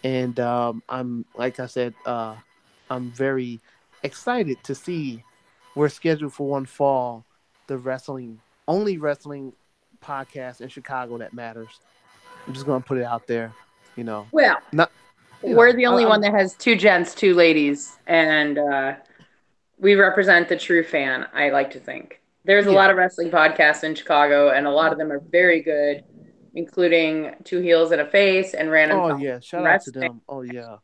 and I'm like I said, I'm very excited to see we're scheduled for one fall, the only wrestling podcast in Chicago that matters. I'm just gonna put it out there, Well, not we're the only I, one that has two gents, two ladies, and we represent the true fan, I like to think. There's a yeah. lot of wrestling podcasts in Chicago, and a lot of them are very good, including Two Heels and a Face and Random Oh Talk yeah, shout out to Wrestling. them. Oh yeah.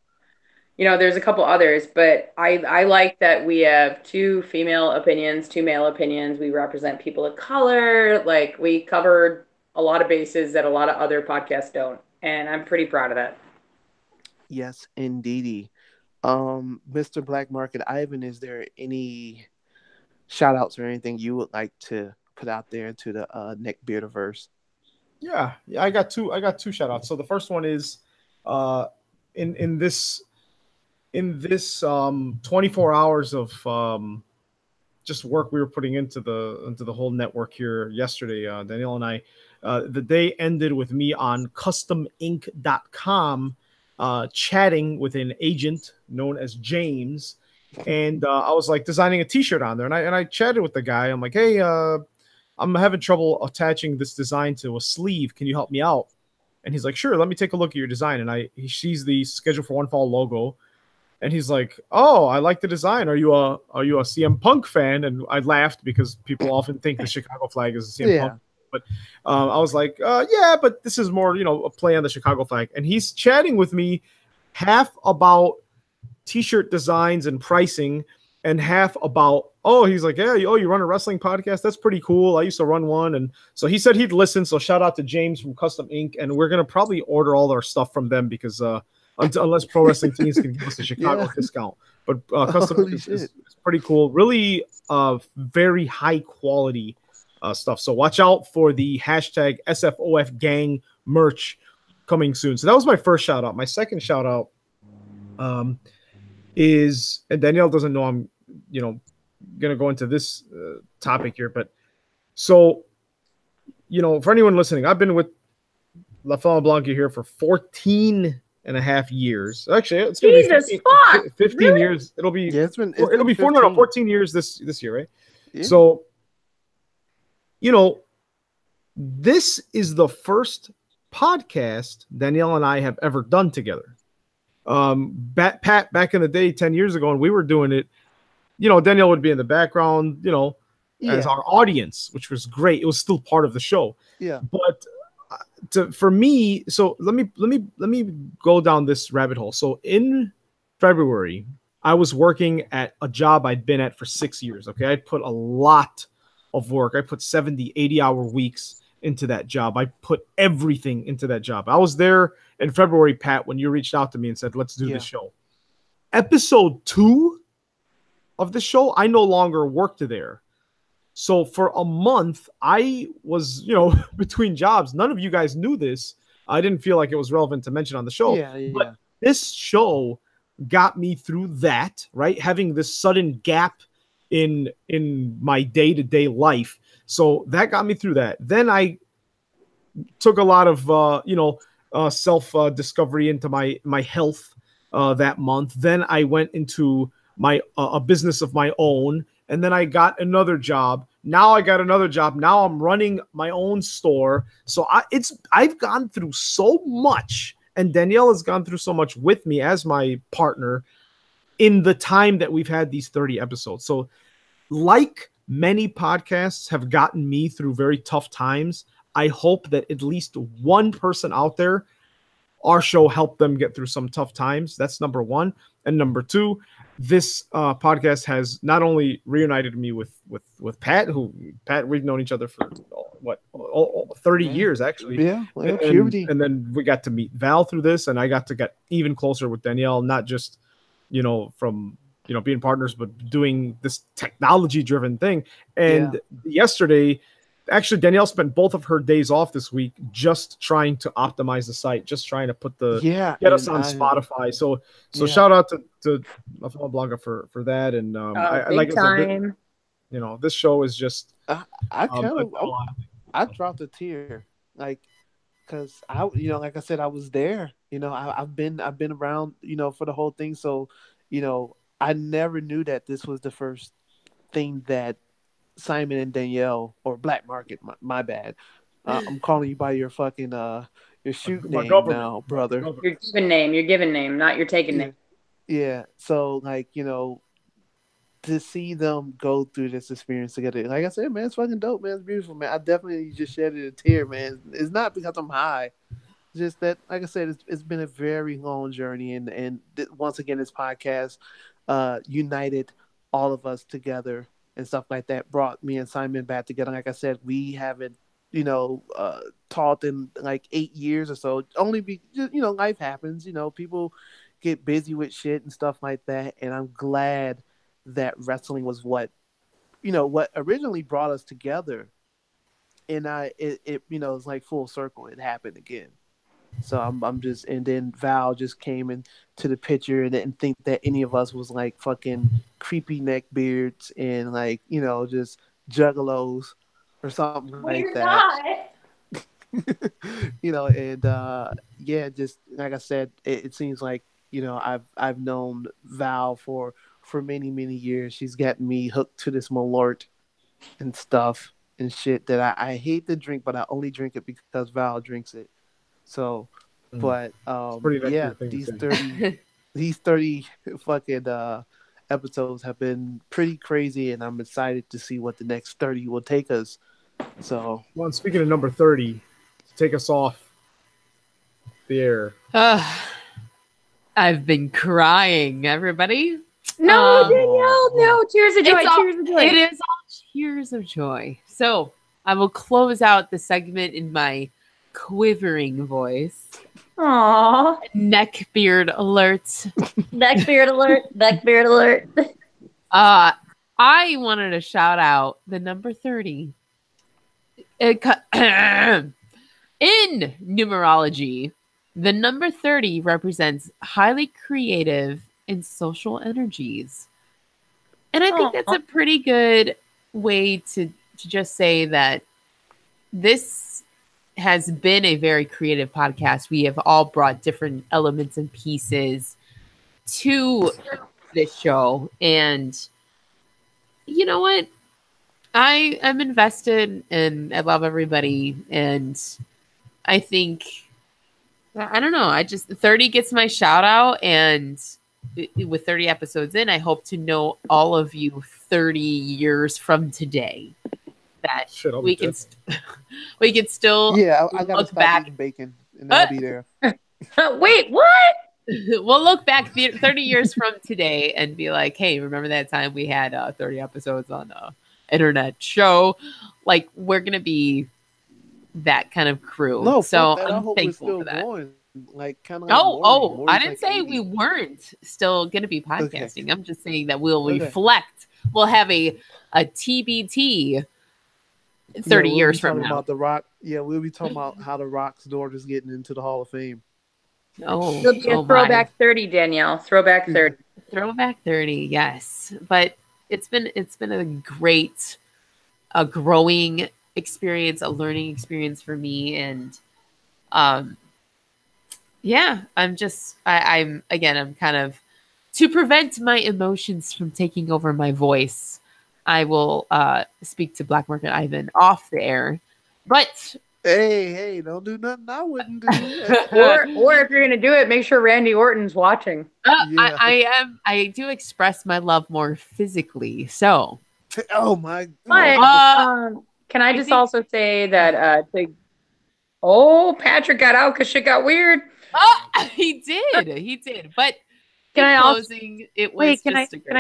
There's a couple others, but I like that we have two female opinions, two male opinions. We represent people of color. Like we covered a lot of bases that a lot of other podcasts don't, and I'm pretty proud of that. Yes, indeedy. Mr. Black Market Ivan, is there any shout outs or anything you would like to put out there into the Nick Beardiverse? Yeah, I got two. I got two shout outs. So the first one is in this 24 hours of just work we were putting into the whole network here yesterday. Danielle and I, the day ended with me on CustomInc.com chatting with an agent known as James, and I was like designing a T-shirt on there, and I chatted with the guy. I'm like, hey, I'm having trouble attaching this design to a sleeve. Can you help me out? And he's like, sure. Let me take a look at your design. And he sees the Schedule for One Fall logo. And he's like, "Oh, I like the design. Are you a CM Punk fan?" And I laughed because people often think the Chicago flag is a CM Punk. But I was like, "Yeah, but this is more, a play on the Chicago flag." And he's chatting with me half about T-shirt designs and pricing, and half about, he's like, "Yeah, you run a wrestling podcast? That's pretty cool. I used to run one." And so he said he'd listen. So shout out to James from Custom Inc. And we're gonna probably order all our stuff from them because unless Pro Wrestling Teens can give us a Chicago discount. But Custom is pretty cool. Really very high quality stuff. So watch out for the hashtag SFOF gang merch coming soon. So that was my first shout out. My second shout out is, and Danielle doesn't know I'm, going to go into this topic here, but so, for anyone listening, I've been with La Fama Blanca here for 14 and a half years. Actually, it's going to be 15 really? Years. It'll be 14 years this year, right? Yeah. So, this is the first podcast Danielle and I have ever done together. Pat, back in the day, 10 years ago, and we were doing it, Danielle would be in the background, as our audience, which was great. It was still part of the show. Yeah. But for me, so let me go down this rabbit hole. So in February, I was working at a job I'd been at for 6 years. Okay. I put a lot of work. I put 70, 80-hour weeks into that job. I put everything into that job. I was there in February, Pat, when you reached out to me and said, let's do the show. Episode 2 of the show, I no longer worked there. So for a month, I was, between jobs. None of you guys knew this. I didn't feel like it was relevant to mention on the show. Yeah. But this show got me through that, right? Having this sudden gap in my day-to-day life. So that got me through that. Then I took a lot of, self-discovery into my health that month. Then I went into my a business of my own. And then I got another job. Now I got another job. Now I'm running my own store. So I've gone through so much, and Danielle has gone through so much with me as my partner in the time that we've had these 30 episodes. So like many podcasts have gotten me through very tough times, I hope that at least one person out there, our show helped them get through some tough times. That's number one. And number two, this podcast has not only reunited me with Pat, we've known each other for 30 years actually. Yeah, and then we got to meet Val through this, and I got to get even closer with Danielle, not just from being partners, but doing this technology-driven thing. And yesterday, actually, Danielle spent both of her days off this week just trying to optimize the site, just trying to get us on Spotify. So shout out to La Fama Blanca for that. And big time. This show is just I dropped a tear, like, because like I said, I was there. I've been around, for the whole thing. So, I never knew that this was the first thing that Simon and Danielle, or Black Market, my bad. I'm calling you by your fucking your shoot name now, brother. Your given name, not your taken name. Yeah. So, like, to see them go through this experience together, like I said, man, it's fucking dope, man. It's beautiful, man. I definitely just shedded a tear, man. It's not because I'm high. It's just that, like I said, it's been a very long journey, and once again, this podcast united all of us together and stuff like that, brought me and Simon back together. Like I said, we haven't, taught in like 8 years or so. Only life happens. People get busy with shit and stuff like that. And I'm glad that wrestling was what originally brought us together. And it's like full circle. It happened again. So I'm just, and then Val just came into the picture and didn't think that any of us was like fucking creepy neckbeards and like, just juggalos or something like that. And just like I said, it seems like, I've known Val for many, many years. She's gotten me hooked to this Malort and stuff and shit that I hate to drink, but I only drink it because Val drinks it. So, but these 30 fucking episodes have been pretty crazy, and I'm excited to see what the next 30 will take us. So, well, and speaking of number 30, to take us off the air. I've been crying, everybody. No, Danielle, no, tears of joy, tears of joy. It is all tears of joy. So I will close out the segment in my quivering voice. Aww. Neckbeard alert. Neckbeard alert. Neckbeard alert. I wanted to shout out the number 30. In numerology, the number 30 represents highly creative and social energies. And I think that's a pretty good way to just say that this has been a very creative podcast. We have all brought different elements and pieces to this show. And you know what? I am invested and I love everybody. And I think, I don't know, 30 gets my shout out. And with 30 episodes in, I hope to know all of you 30 years from today. That we can still I gotta stop back eating bacon and I'll be there. Wait, what? We'll look back 30 years from today and be like, hey, remember that time we had 30 episodes on internet show? Like, we're gonna be that kind of crew. No, so I'm thankful for that. Going. Like, kind of like I didn't say 80. We weren't still gonna be podcasting. Okay. I'm just saying that we'll reflect. We'll have a TBT 30 years from now. About The Rock. Yeah, we'll be talking about how The Rock's daughter's getting into the Hall of Fame. Throwback 30, Danielle. Throwback 30. Throwback 30, yes. But it's been a growing experience, a learning experience for me. And I'm kind of, to prevent my emotions from taking over my voice, I will speak to Black Market Ivan off the air. But hey, don't do nothing I wouldn't do. or if you're gonna do it, make sure Randy Orton's watching. I do express my love more physically. So, oh my God. But, can I just also say that Patrick got out because shit got weird. He did. But can I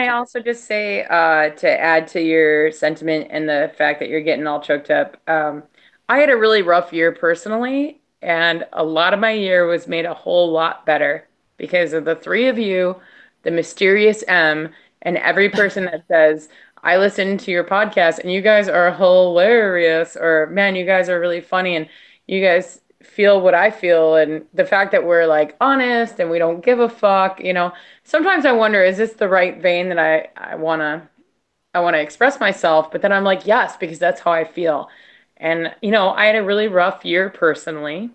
also just say to add to your sentiment and the fact that you're getting all choked up, I had a really rough year personally, and a lot of my year was made a whole lot better because of the three of you the mysterious M, and every person that says, I listen to your podcast and you guys are hilarious, or man, you guys are really funny and you guys feel what I feel. And the fact that we're like honest and we don't give a fuck, sometimes I wonder, is this the right vein that I want to express myself? But then I'm like, yes, because that's how I feel. And, I had a really rough year personally.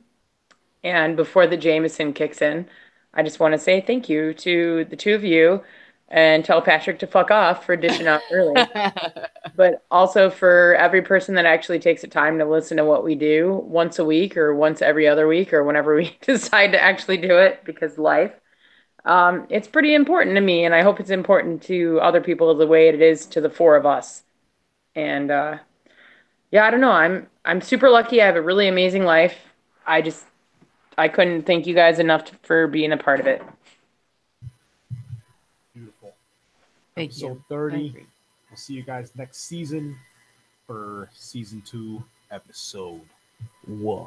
And before the Jameson kicks in, I just want to say thank you to the two of you and tell Patrick to fuck off for dishing out early. But also for every person that actually takes the time to listen to what we do once a week or once every other week or whenever we decide to actually do it because life. It's pretty important to me, and I hope it's important to other people the way it is to the four of us. And yeah, I don't know. I'm super lucky. I have a really amazing life. I couldn't thank you guys enough for being a part of it. Beautiful. Thank Episode you. 30. We'll see you guys next season for season 2, episode 1.